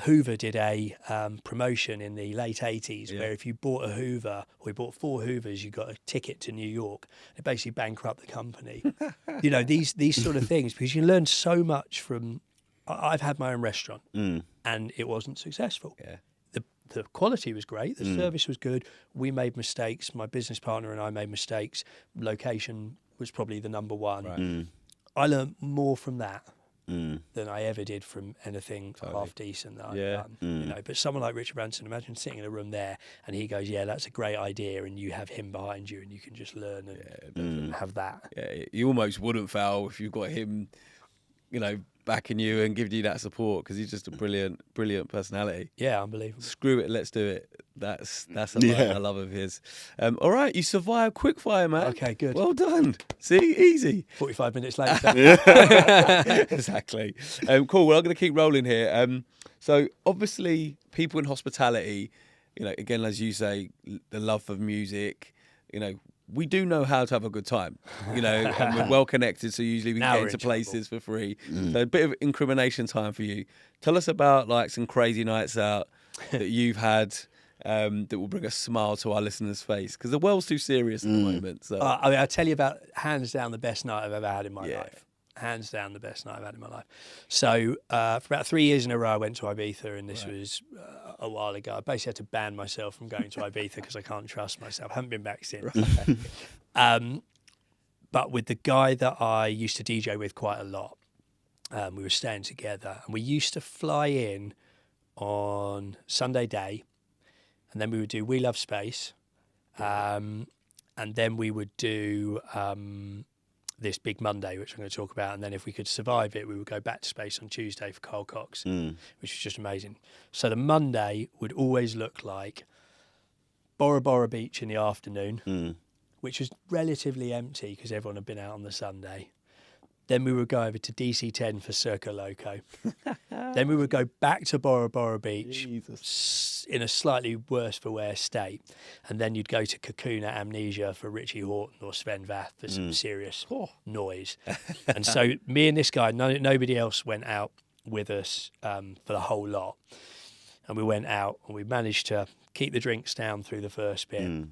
Hoover did a promotion in the late 80s where if you bought a Hoover, or you bought 4 Hoovers, you got a ticket to New York. It basically bankrupt the company. You know, these sort of things, because you learn so much from... I've had my own restaurant and it wasn't successful. The quality was great. The service was good. We made mistakes. My business partner and I made mistakes. Location was probably the number one. I learned more from that than I ever did from anything half decent that I've done. You know, but someone like Richard Branson, imagine sitting in a room there and he goes, "Yeah, that's a great idea," and you have him behind you, and you can just learn and have that. Yeah, you almost wouldn't fail if you've got him, you know, backing you and giving you that support, because he's just a brilliant personality. Yeah, unbelievable. Screw it, let's do it. That's a line I love of his. All right, you survived quickfire, man. Okay, good. Well done. See, easy. 45 minutes later. Exactly. Cool. Well, I'm going to keep rolling here. So obviously, people in hospitality, you know, again, as you say, the love of music, you know, we do know how to have a good time, you know, and we're well connected, so usually we Now get we're into in trouble. places for free. So a bit of incrimination time for you. Tell us about like some crazy nights out that you've had that will bring a smile to our listeners' face, because the world's too serious at the moment. So I mean, I'll tell you about, hands down, the best night I've ever had in my life. Hands down, the best night I've had in my life. So for about 3 years in a row, I went to Ibiza, and this was a while ago. I basically had to ban myself from going to Ibiza because I can't trust myself. I haven't been back since. But with the guy that I used to DJ with quite a lot, we were staying together, and we used to fly in on Sunday day, and then we would do We Love Space, and then we would do this big Monday, which I'm going to talk about, and then if we could survive it, we would go back to Space on Tuesday for Carl Cox, which was just amazing. So the Monday would always look like Bora Bora Beach in the afternoon, which was relatively empty because everyone had been out on the Sunday. Then we would go over to DC10 for Circo Loco. Then we would go back to Bora Bora Beach in a slightly worse for wear state. And then you'd go to Cocoon at Amnesia for Richie Horton or Sven Vath for some serious noise. And so me and this guy, nobody else went out with us for the whole lot. And we went out and we managed to keep the drinks down through the first bit.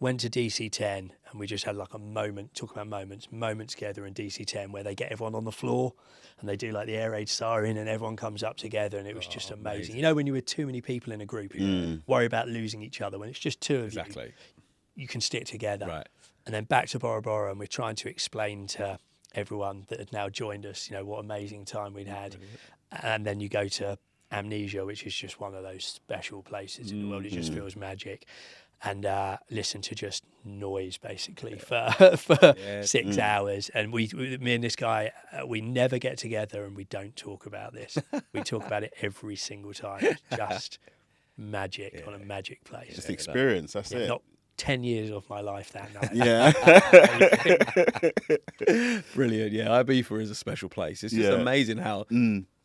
Went to DC10 and we just had like a moment, talk about moments together in DC10 where they get everyone on the floor and they do like the air raid siren and everyone comes up together, and it was just amazing. You know, when you're with too many people in a group, you worry about losing each other. When it's just two of you, you can stick together. Right. And then back to Bora Bora, and we're trying to explain to everyone that had now joined us, you know, what amazing time we'd had. And then you go to Amnesia, which is just one of those special places in the world. It just feels magic. And listen to just noise basically for 6 hours. And me and this guy, we never get together and we don't talk about this. We talk about it every single time. It's just magic on a magic place. Just experience, that's it. Not 10 years of my life that night. Brilliant. Yeah, Ibiza is a special place. It's just amazing how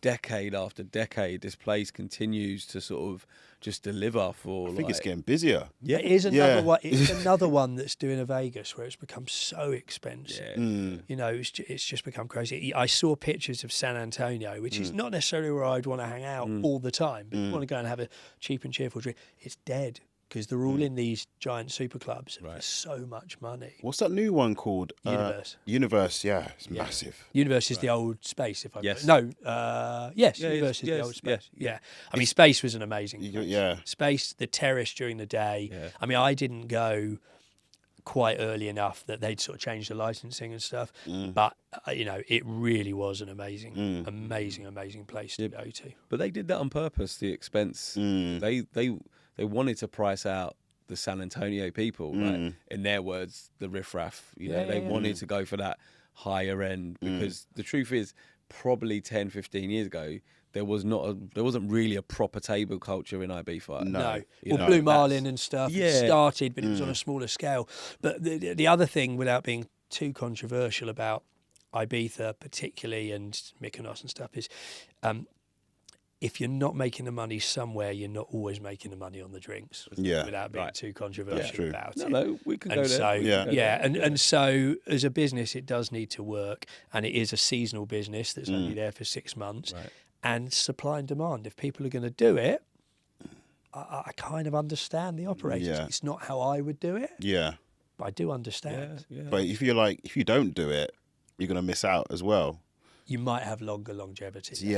decade after decade this place continues to sort of just deliver for. I think it's getting busier. Yeah, it is another one. It's another one that's doing a Vegas where it's become so expensive. You know, it's just become crazy. I saw pictures of San Antonio, which is not necessarily where I'd want to hang out all the time, but you want to go and have a cheap and cheerful drink. It's dead because they're all in these giant super clubs for so much money. What's that new one called? Universe. Universe, it's massive. Universe is the old Space, if I Yes. Yes, Universe is the old Space. Yeah. I mean, Space was an amazing place. Space, the terrace during the day. I mean, I didn't go quite early enough that they'd sort of changed the licensing and stuff, but you know, it really was an amazing place to go to. But they did that on purpose. The expense. They wanted to price out the San Antonio people, right? In their words, the riffraff. You know, they wanted to go for that higher end because the truth is, probably 10, 15 years ago, there wasn't really a proper table culture in Ibiza. No. Well, Blue Marlin and stuff started, but it was on a smaller scale. But the other thing, without being too controversial about Ibiza particularly and Mykonos and stuff, is if you're not making the money somewhere, you're not always making the money on the drinks. Without being too controversial about it. No, we can go there. So, and so as a business, it does need to work, and it is a seasonal business that's only there for 6 months. Right. And supply and demand. If people are going to do it, I kind of understand the operators. It's not how I would do it. But I do understand. But if you don't do it, you're going to miss out as well. You might have longer longevity.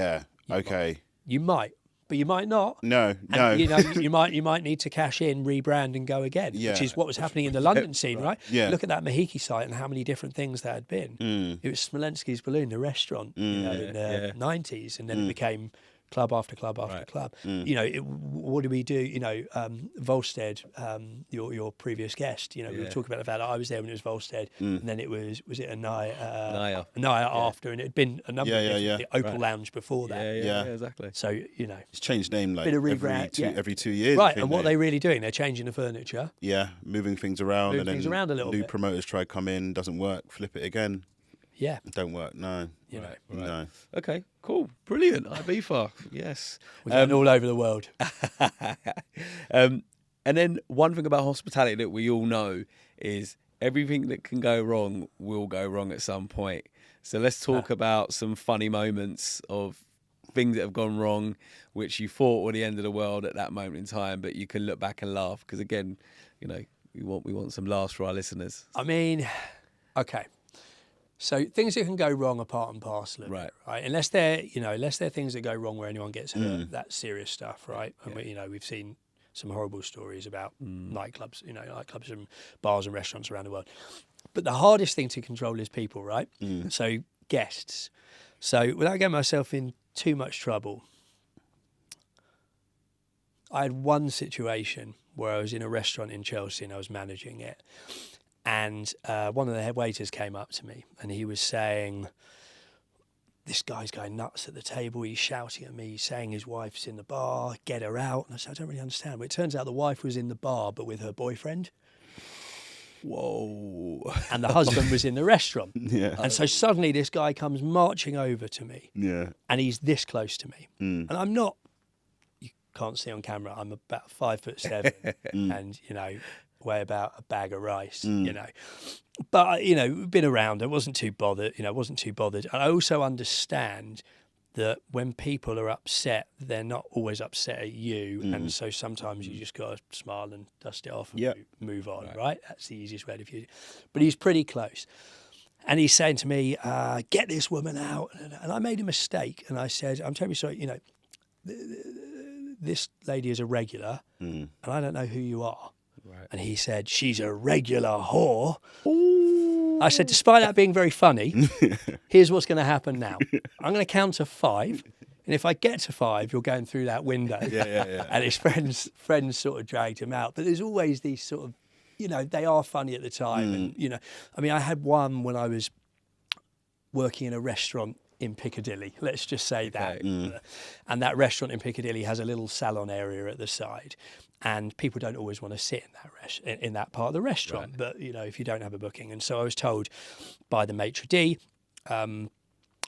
Okay. You might, but you might not. No. You know, you might need to cash in, rebrand, and go again, which is what was happening in the London scene, right? Yeah. Look at that Mahiki site and how many different things there had been. It was Smolensky's Balloon, the restaurant, in the 90s, and then it became club after club after club. You know, what do we do? You know, Volstead, your previous guest. You know, we were talking about the fact that I was there when it was Volstead, and then it was it Anaya after, and it had been a number of different the Opal Lounge before that. Yeah, exactly. So you know, it's changed name like bit of rebrand, every 2 years. Right, and what are they really doing? They're changing the furniture. Yeah, moving things around, moving things around a little new bit. promoters try to come in, doesn't work, flip it again. Yeah, Don't work. No. you know. No. Okay, cool, brilliant. Ibiza, yes. We're going all over the world. And then one thing about hospitality that we all know is everything that can go wrong will go wrong at some point. So let's talk about some funny moments of things that have gone wrong, which you thought were the end of the world at that moment in time, but you can look back and laugh because, again, you know, we want some laughs for our listeners. I mean, okay. So things that can go wrong are part and parcel of it, right? Unless they're things that go wrong where anyone gets hurt, that's serious stuff, right? And we've seen some horrible stories about nightclubs and bars and restaurants around the world. But the hardest thing to control is people, right? So guests. So without getting myself in too much trouble, I had one situation where I was in a restaurant in Chelsea and I was managing it. And one of the head waiters came up to me and he was saying, this guy's going nuts at the table. He's shouting at me, saying his wife's in the bar, get her out. And I said, I don't really understand. But it turns out the wife was in the bar, but with her boyfriend. Whoa. And the husband was in the restaurant. Yeah. And so suddenly this guy comes marching over to me. Yeah. And he's this close to me. And I'm not, you can't see on camera, I'm about 5'7" and, you know, weigh about a bag of rice, you know. But, you know, been around, I wasn't too bothered. And I also understand that when people are upset, they're not always upset at you. And so sometimes you just got to smile and dust it off and move on, right? That's the easiest way to view it. But he's pretty close. And he's saying to me, get this woman out. And I made a mistake. And I said, I'm terribly sorry, you know, this lady is a regular and I don't know who you are. Right. And he said, she's a regular whore. Ooh. I said, despite that being very funny, here's what's going to happen now. I'm going to count to 5. And if I get to 5, you're going through that window. Yeah. And his friends sort of dragged him out. But there's always these sort of, you know, they are funny at the time. And, you know, I mean, I had one when I was working in a restaurant in Piccadilly, let's just say that. And that restaurant in Piccadilly has a little salon area at the side. And people don't always want to sit in that part of the restaurant, but you know, if you don't have a booking. And so I was told by the maitre d',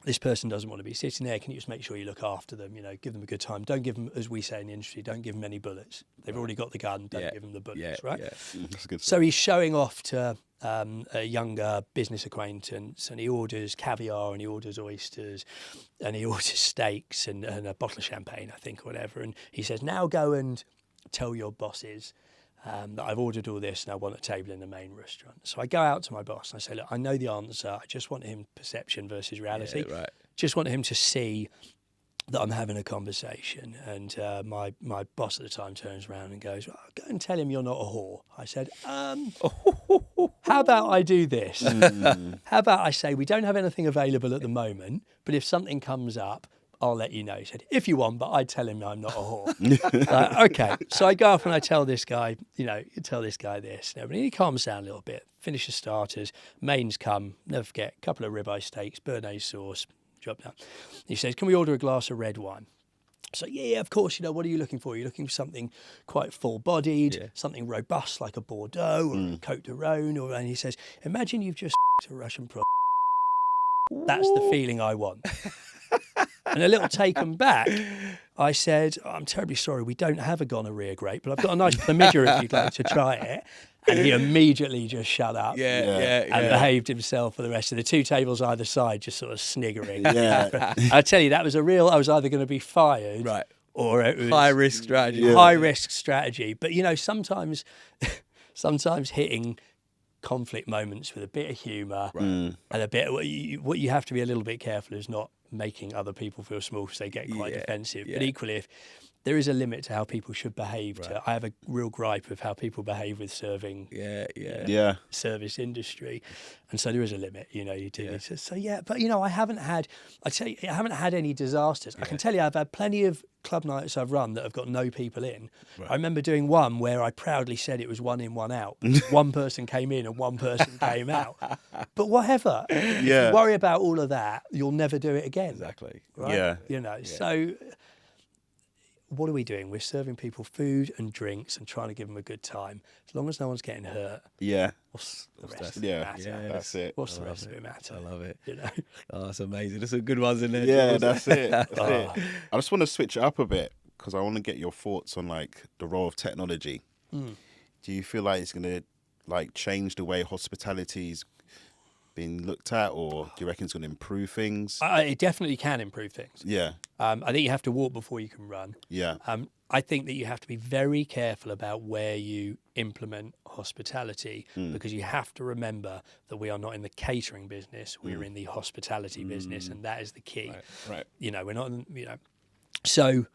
this person doesn't want to be sitting there. Can you just make sure you look after them? You know, give them a good time. Don't give them, as we say in the industry, don't give them any bullets. They've already got the gun. Don't give them the bullets, right? That's good. So he's showing off to a younger business acquaintance, and he orders caviar, and he orders oysters, and he orders steaks, and a bottle of champagne, I think, or whatever. And he says, now go and tell your bosses that I've ordered all this and I want a table in the main restaurant. So I go out to my boss and I say, look, I know the answer. I just want him perception versus reality. Yeah, right. Just want him to see that I'm having a conversation. And my boss at the time turns around and goes, well, go and tell him you're not a whore. I said, how about I do this? How about I say, we don't have anything available at the moment, but if something comes up, I'll let you know. He said, if you want, but I'd tell him I'm not a whore. Okay. So I go up and I tell this guy, you know, this. And he calms down a little bit, finishes starters, mains come, never forget, a couple of ribeye steaks, béarnaise sauce, drop down. He says, can we order a glass of red wine? So, yeah, of course, you know, what are you looking for? You're looking for something quite full-bodied, something robust like a Bordeaux or a Côte de Rhône. And he says, imagine you've just a Russian pro. That's the feeling I want. And a little taken back, I said, I'm terribly sorry, we don't have a gonorrhea grape, but I've got a nice chlamydia if you'd like to try it. And he immediately just shut up and behaved himself for the rest of the 2 tables either side, just sort of sniggering. I tell you, that was I was either going to be fired or it was high-risk strategy. High-risk strategy. But, you know, sometimes hitting conflict moments with a bit of humour and a bit, what you have to be a little bit careful is not making other people feel small because they get quite defensive. Yeah. But equally, if there is a limit to how people should behave. I have a real gripe of how people behave with serving. Service industry, and so there is a limit. You know, you do. So but you know, I haven't had any disasters. I can tell you, I've had plenty of club nights I've run that have got no people in. I remember doing one where I proudly said it was 1 in, 1 out. One person came in and one person came out. But whatever. If you worry about all of that, you'll never do it again. Exactly. Right? Yeah. You know. So what are we doing? We're serving people food and drinks and trying to give them a good time. As long as no one's getting hurt. Yeah. What's the rest of Yeah. it matter? Yeah, that's it. What's the rest of it matter? I love it. You know. Oh, that's amazing. There's some good ones in there. Yeah, that's it. That's it. I just want to switch it up a bit because I want to get your thoughts on like the role of technology. Do you feel like it's going to like change the way hospitality's being looked at, or do you reckon it's going to improve things? It definitely can improve things. Yeah. I think you have to walk before you can run. Yeah. I think that you have to be very careful about where you implement hospitality because you have to remember that we are not in the catering business. We're in the hospitality business, and that is the key. Right. You know, we're not, you know. So,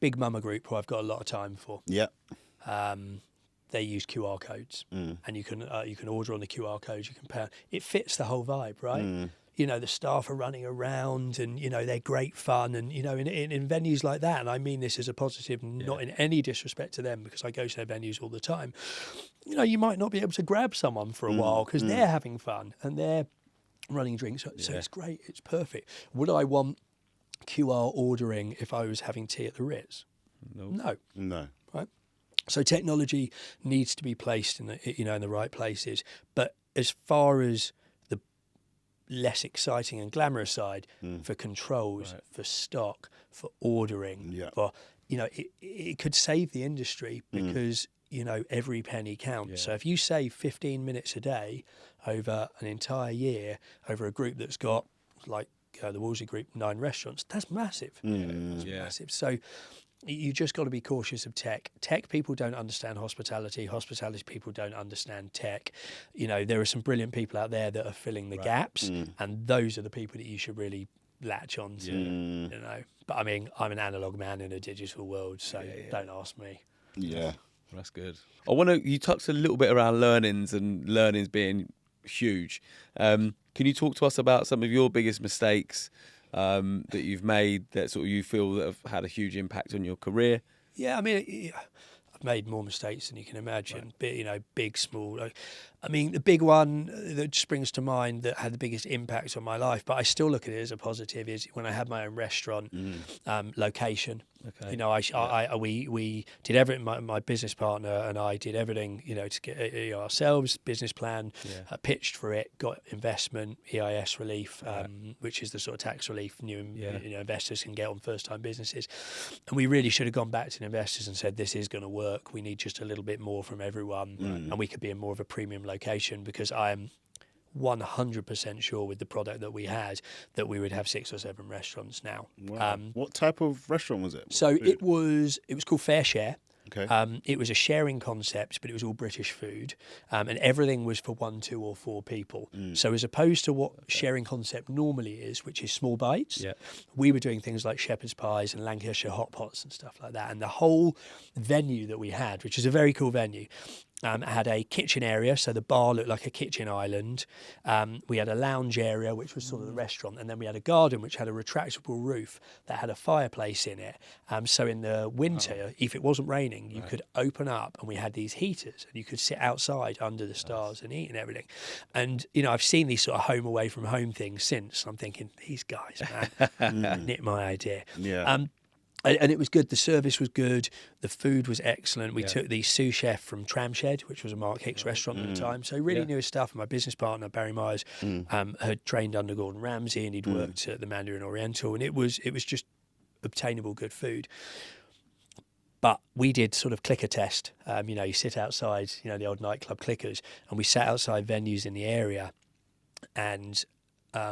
Big Mama Group, who I've got a lot of time for. Yeah. They use QR codes, and you can order on the QR codes. You can pay. It fits the whole vibe, right? You know, the staff are running around, and you know they're great fun, and you know in venues like that. And I mean this as a positive, not in any disrespect to them, because I go to their venues all the time. You know, you might not be able to grab someone for a while because they're having fun and they're running drinks. So it's great. It's perfect. Would I want QR ordering if I was having tea at the Ritz? No. Right. So technology needs to be placed in the right places. But as far as the less exciting and glamorous side, for controls, for stock, for ordering, for it could save the industry because every penny counts. So if you save 15 minutes a day over an entire year over a group that's got like the Wolsey Group 9 restaurants, that's massive. That's massive. So you just got to be cautious of tech. Tech people don't understand hospitality. Hospitality people don't understand tech. You know, there are some brilliant people out there that are filling the gaps, and those are the people that you should really latch on to. You know, but I mean, I'm an analog man in a digital world, so don't ask me. Yeah, that's good. You touched a little bit around learnings and learnings being huge. Can you talk to us about some of your biggest mistakes that you've made that sort of you feel that have had a huge impact on your career? Yeah, I mean, I've made more mistakes than you can imagine. Big, small. I mean, the big one that springs to mind that had the biggest impact on my life, but I still look at it as a positive, is when I had my own restaurant. Location. Okay. You know, we did everything. My business partner and I did everything. You know, to get ourselves business plan, pitched for it, got investment, EIS relief, which is the sort of tax relief new investors can get on first time businesses. And we really should have gone back to the investors and said, this is going to work. We need just a little bit more from everyone, and we could be in more of a premium location, because I am 100% sure with the product that we had that we would have 6 or 7 restaurants now. Wow. What type of restaurant was it? So it was called Fair Share. Okay. It was a sharing concept, but it was all British food, and everything was for 1, 2, or 4 people. So as opposed to what sharing concept normally is, which is small bites, we were doing things like shepherd's pies and Lancashire hot pots and stuff like that. And the whole venue that we had, which is a very cool venue, had a kitchen area, so the bar looked like a kitchen island. We had a lounge area, which was sort of the restaurant, and then we had a garden which had a retractable roof that had a fireplace in it. So in the winter, if it wasn't raining, you could open up, and we had these heaters, and you could sit outside under the stars and eat and everything. And I've seen these sort of home away from home things since. I'm thinking, these guys, man, nicked my idea. And it was good. The service was good. The food was excellent. We took the sous chef from Tramshed, which was a Mark Hicks restaurant at the time. So he really knew his stuff. And my business partner, Barry Myers, had trained under Gordon Ramsay, and he'd worked at the Mandarin Oriental. And it was just obtainable, good food. But we did sort of clicker test. You sit outside, the old nightclub clickers, and we sat outside venues in the area and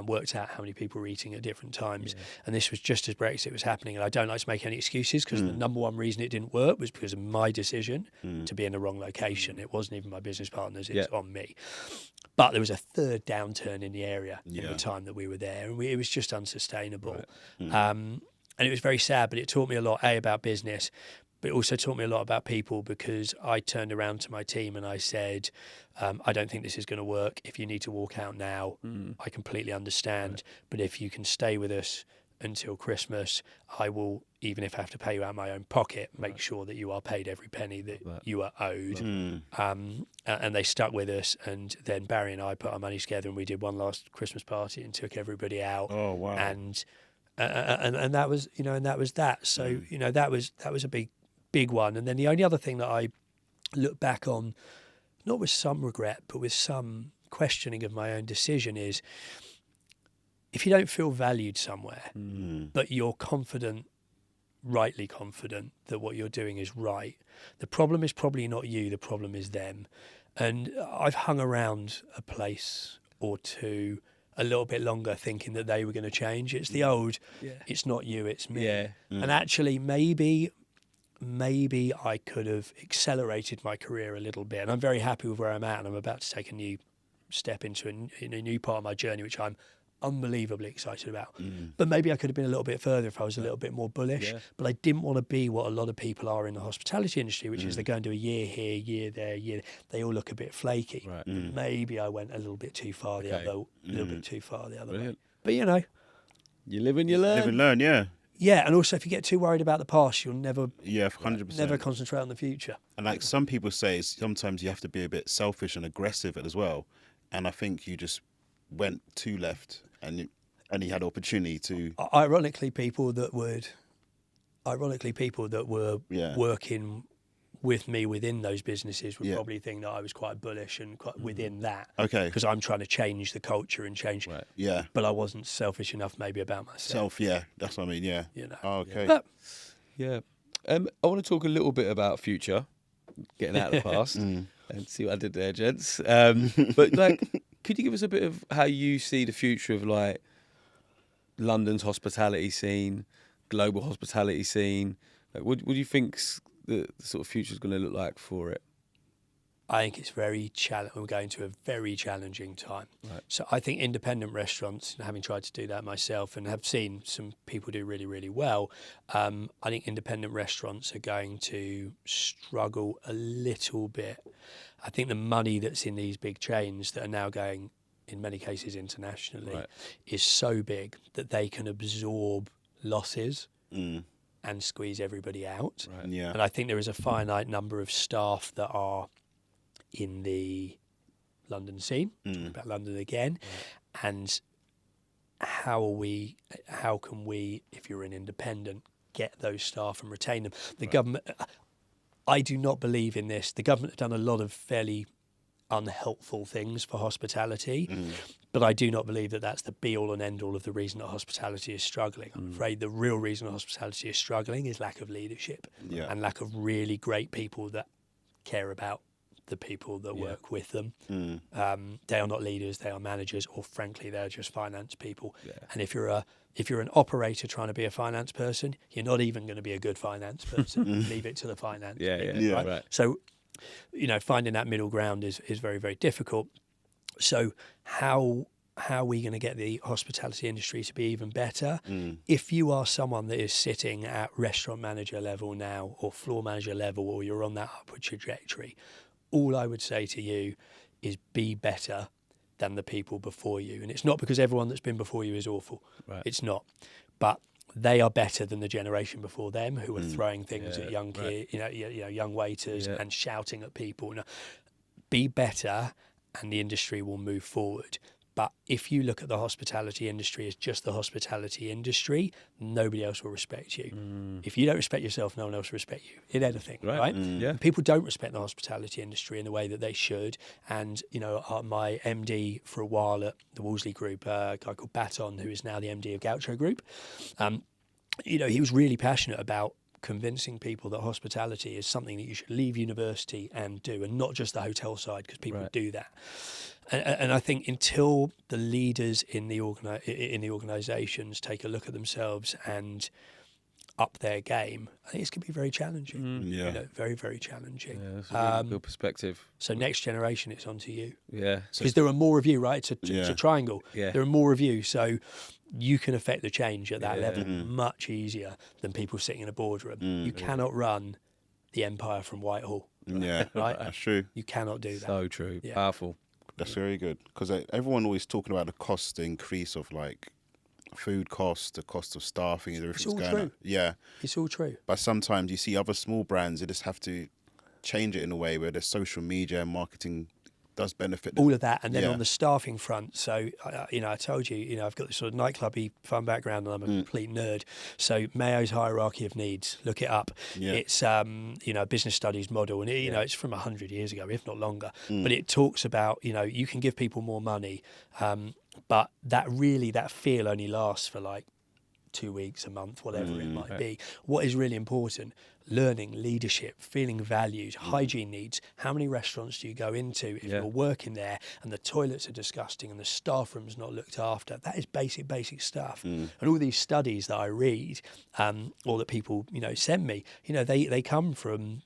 worked out how many people were eating at different times. And this was just as Brexit was happening. And I don't like to make any excuses, because the number one reason it didn't work was because of my decision to be in the wrong location. It wasn't even my business partner's, it's on me. But there was a third downturn in the area in the time that we were there, and it was just unsustainable. And it was very sad, but it taught me a lot, about business, but it also taught me a lot about people, because I turned around to my team and I said, I don't think this is going to work. If you need to walk out now, I completely understand. But if you can stay with us until Christmas, I will, even if I have to pay you out of my own pocket, make sure that you are paid every penny that you are owed. And they stuck with us, and then Barry and I put our money together and we did one last Christmas party and took everybody out. Oh wow. And that was, and that was that. So, that was a big one. And then the only other thing that I look back on, not with some regret, but with some questioning of my own decision, is if you don't feel valued somewhere, but you're rightly confident that what you're doing is right, the problem is probably not you, the problem is them. And I've hung around a place or two a little bit longer thinking that they were going to change. It's the old, it's not you, it's me. And actually, maybe I could have accelerated my career a little bit. And I'm very happy with where I'm at, and I'm about to take a new step into a new part of my journey, which I'm unbelievably excited about. But maybe I could have been a little bit further if I was a little bit more bullish. But I didn't want to be what a lot of people are in the hospitality industry, which is they go and do a year here, year there, year. They all look a bit flaky. Maybe I went a little bit too far the other way. But you live and you learn. Live and learn, yeah. Yeah, and also if you get too worried about the past, you'll never 100%. never concentrate on the future. And like some people say, sometimes you have to be a bit selfish and aggressive as well. And I think you just went too left, and you had opportunity to. Ironically, people that were working with me within those businesses would probably think that I was quite bullish and quite within that. Okay. Because I'm trying to change the culture and change. Right. Yeah. But I wasn't selfish enough maybe about myself. That's what I mean, yeah. Oh, okay. But, I want to talk a little bit about future, getting out of the past, and see what I did there, gents. But like, could you give us a bit of how you see the future of like London's hospitality scene, global hospitality scene? Like, what do you think's the sort of future is going to look like for it? I think it's very challenging. We're going to a very challenging time. Right. So I think independent restaurants, having tried to do that myself and have seen some people do really, really well, I think independent restaurants are going to struggle a little bit. I think the money that's in these big chains that are now going, in many cases internationally, is so big that they can absorb losses and squeeze everybody out. Right. Yeah. And I think there is a finite number of staff that are in the London scene, about London again, and how can we, if you're an independent, get those staff and retain them? The government, I do not believe in this. The government have done a lot of fairly unhelpful things for hospitality, but I do not believe that that's the be-all and end-all of the reason that hospitality is struggling. I'm afraid the real reason that hospitality is struggling is lack of leadership and lack of really great people that care about the people that work with them. They are not leaders, they are managers, or frankly, they're just finance people. And if you're an operator trying to be a finance person, you're not even going to be a good finance person. Leave it to the finance people, right? So, finding that middle ground is very, very difficult. So how are we going to get the hospitality industry to be even better? If you are someone that is sitting at restaurant manager level now, or floor manager level, or you're on that upward trajectory, all I would say to you is be better than the people before you. And it's not because everyone that's been before you is awful. Right. It's not. But they are better than the generation before them who were throwing things at young kids, young waiters and shouting at people. Be better and the industry will move forward. But if you look at the hospitality industry as just the hospitality industry, nobody else will respect you. If you don't respect yourself, no one else will respect you in anything, right? People don't respect the hospitality industry in the way that they should. And, my MD for a while at the Wolseley Group, a guy called Baton, who is now the MD of Gaucho Group, he was really passionate about convincing people that hospitality is something that you should leave university and do, and not just the hotel side, because people do that. And I think until the leaders in the organisations take a look at themselves and up their game, I think it's going to be very challenging. Yeah. You know, very, very challenging. Yeah, that's a really good perspective. So next generation, it's on to you. Yeah. Because there are more of you, right? It's a triangle. Yeah. There are more of you. So you can affect the change at that level much easier than people sitting in a boardroom. You cannot run the empire from Whitehall. Yeah, right? That's true. You cannot do that. So true. Yeah. Powerful. That's very good, because everyone always talking about the cost, the increase of like food costs, the cost of staffing, everything's all going true. up. Yeah, It's all true. but sometimes you see other small brands, they just have to change it in a way where the social media and marketing does benefit them. All of that, and then Yeah. on the staffing front, so I told you, I've got this sort of nightclubby fun background, and I'm a complete nerd. So Mayo's hierarchy of needs, look it up. Yeah. It's a business studies model, and it's from 100 years ago, if not longer. But it talks about you can give people more money, but that feel only lasts for like 2 weeks, a month, whatever it might be. What is really important? Learning, leadership, feeling valued, hygiene needs. How many restaurants do you go into if you're working there and the toilets are disgusting and the staff room's not looked after? That is basic stuff. And all these studies that I read or that people, send me, they come from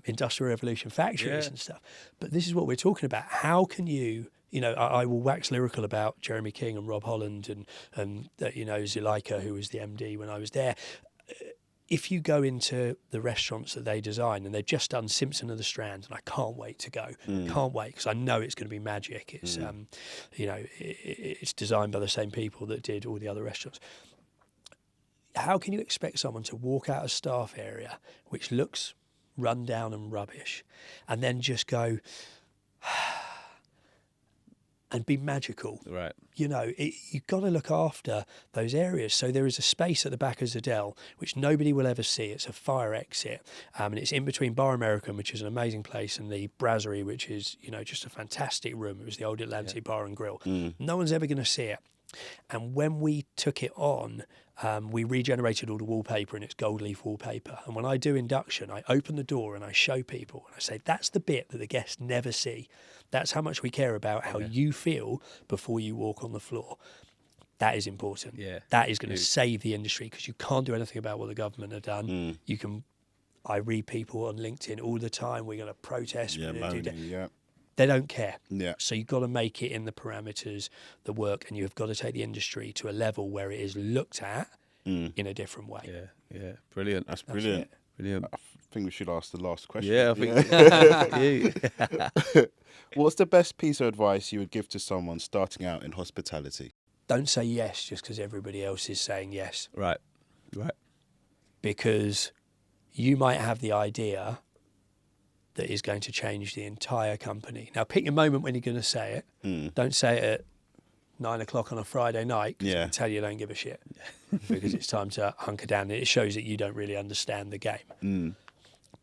Industrial Revolution factories and stuff. But this is what we're talking about. How can you... I will wax lyrical about Jeremy King and Rob Holland and Zuleika, who was the MD when I was there. If you go into the restaurants that they design, and they've just done Simpson of the Strand, and I can't wait to go. Can't wait, because I know it's going to be magic. It's it's designed by the same people that did all the other restaurants. How can you expect someone to walk out of staff area, which looks run down and rubbish, and then just go and be magical? Right. You've got to look after those areas. So there is a space at the back of Zadell, which nobody will ever see. It's a fire exit. And it's in between Bar American, which is an amazing place, and the Brasserie, which is, just a fantastic room. It was the old Atlantic Bar and Grill. No one's ever going to see it. And when we took it on, we regenerated all the wallpaper, and it's gold leaf wallpaper. And when I do induction, I open the door and I show people, and I say, that's the bit that the guests never see. That's how much we care about how you feel before you walk on the floor. That is important. Yeah. That is going to save the industry, because you can't do anything about what the government have done. I read people on LinkedIn all the time, we're going to protest. Yeah, we're going to do moaning, that. They don't care. Yeah. So you've got to make it in the parameters that work, and you've got to take the industry to a level where it is looked at in a different way. Yeah. Brilliant. That's brilliant. Brilliant. I think we should ask the last question. Yeah, I think. What's the best piece of advice you would give to someone starting out in hospitality? Don't say yes just because everybody else is saying yes. Right. Because you might have the idea that is going to change the entire company. Now, pick your moment when you're going to say it. Don't say it at 9 o'clock on a Friday night, because I can tell you don't give a shit, because it's time to hunker down. It shows that you don't really understand the game.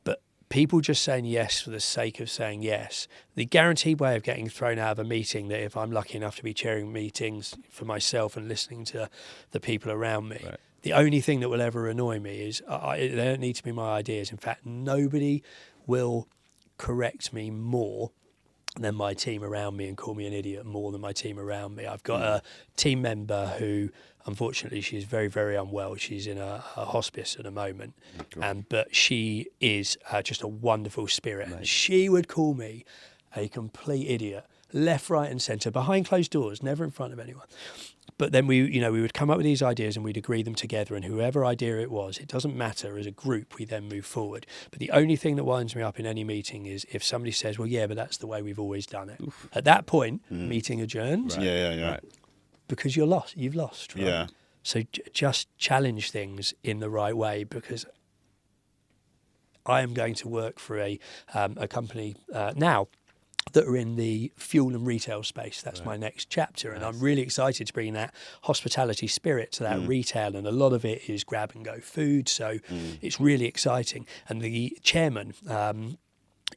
But people just saying yes for the sake of saying yes, the guaranteed way of getting thrown out of a meeting, that if I'm lucky enough to be chairing meetings for myself and listening to the people around me, the only thing that will ever annoy me is they don't need to be my ideas. In fact, nobody will correct me more than my team around me and call me an idiot more than my team around me. I've got a team member who, unfortunately, she's very, very unwell. She's in a hospice at the moment, but she is just a wonderful spirit. And she would call me a complete idiot, left, right and centre, behind closed doors, never in front of anyone. But then we would come up with these ideas and we'd agree them together, and whoever idea it was, it doesn't matter, as a group we then move forward. But the only thing that winds me up in any meeting is if somebody says, well, yeah, but that's the way we've always done it. At that point, meeting adjourns. Yeah. Because you're lost. You've lost. Right? Yeah. So just challenge things in the right way, because I am going to work for a company now that are in the fuel and retail space. That's my next chapter. And I'm really excited to bring that hospitality spirit to that retail. And a lot of it is grab and go food. So it's really exciting. And the chairman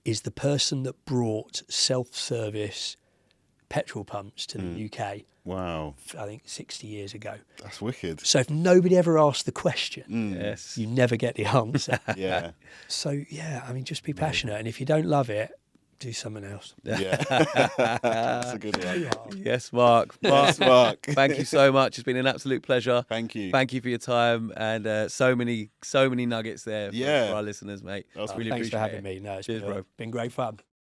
is the person that brought self-service petrol pumps to the UK. Wow. I think 60 years ago. That's wicked. So if nobody ever asked the question, you never get the answer. Yeah. So, yeah, I mean, just be passionate. And if you don't love it, do something else. Yeah, that's a good one. Yes, Mark. Yes, Mark. Thank you so much. It's been an absolute pleasure. Thank you. Thank you for your time and so many nuggets there for our listeners, mate. That's Really Thanks appreciate for having it. me. No, it's Cheers, bro. been great fun.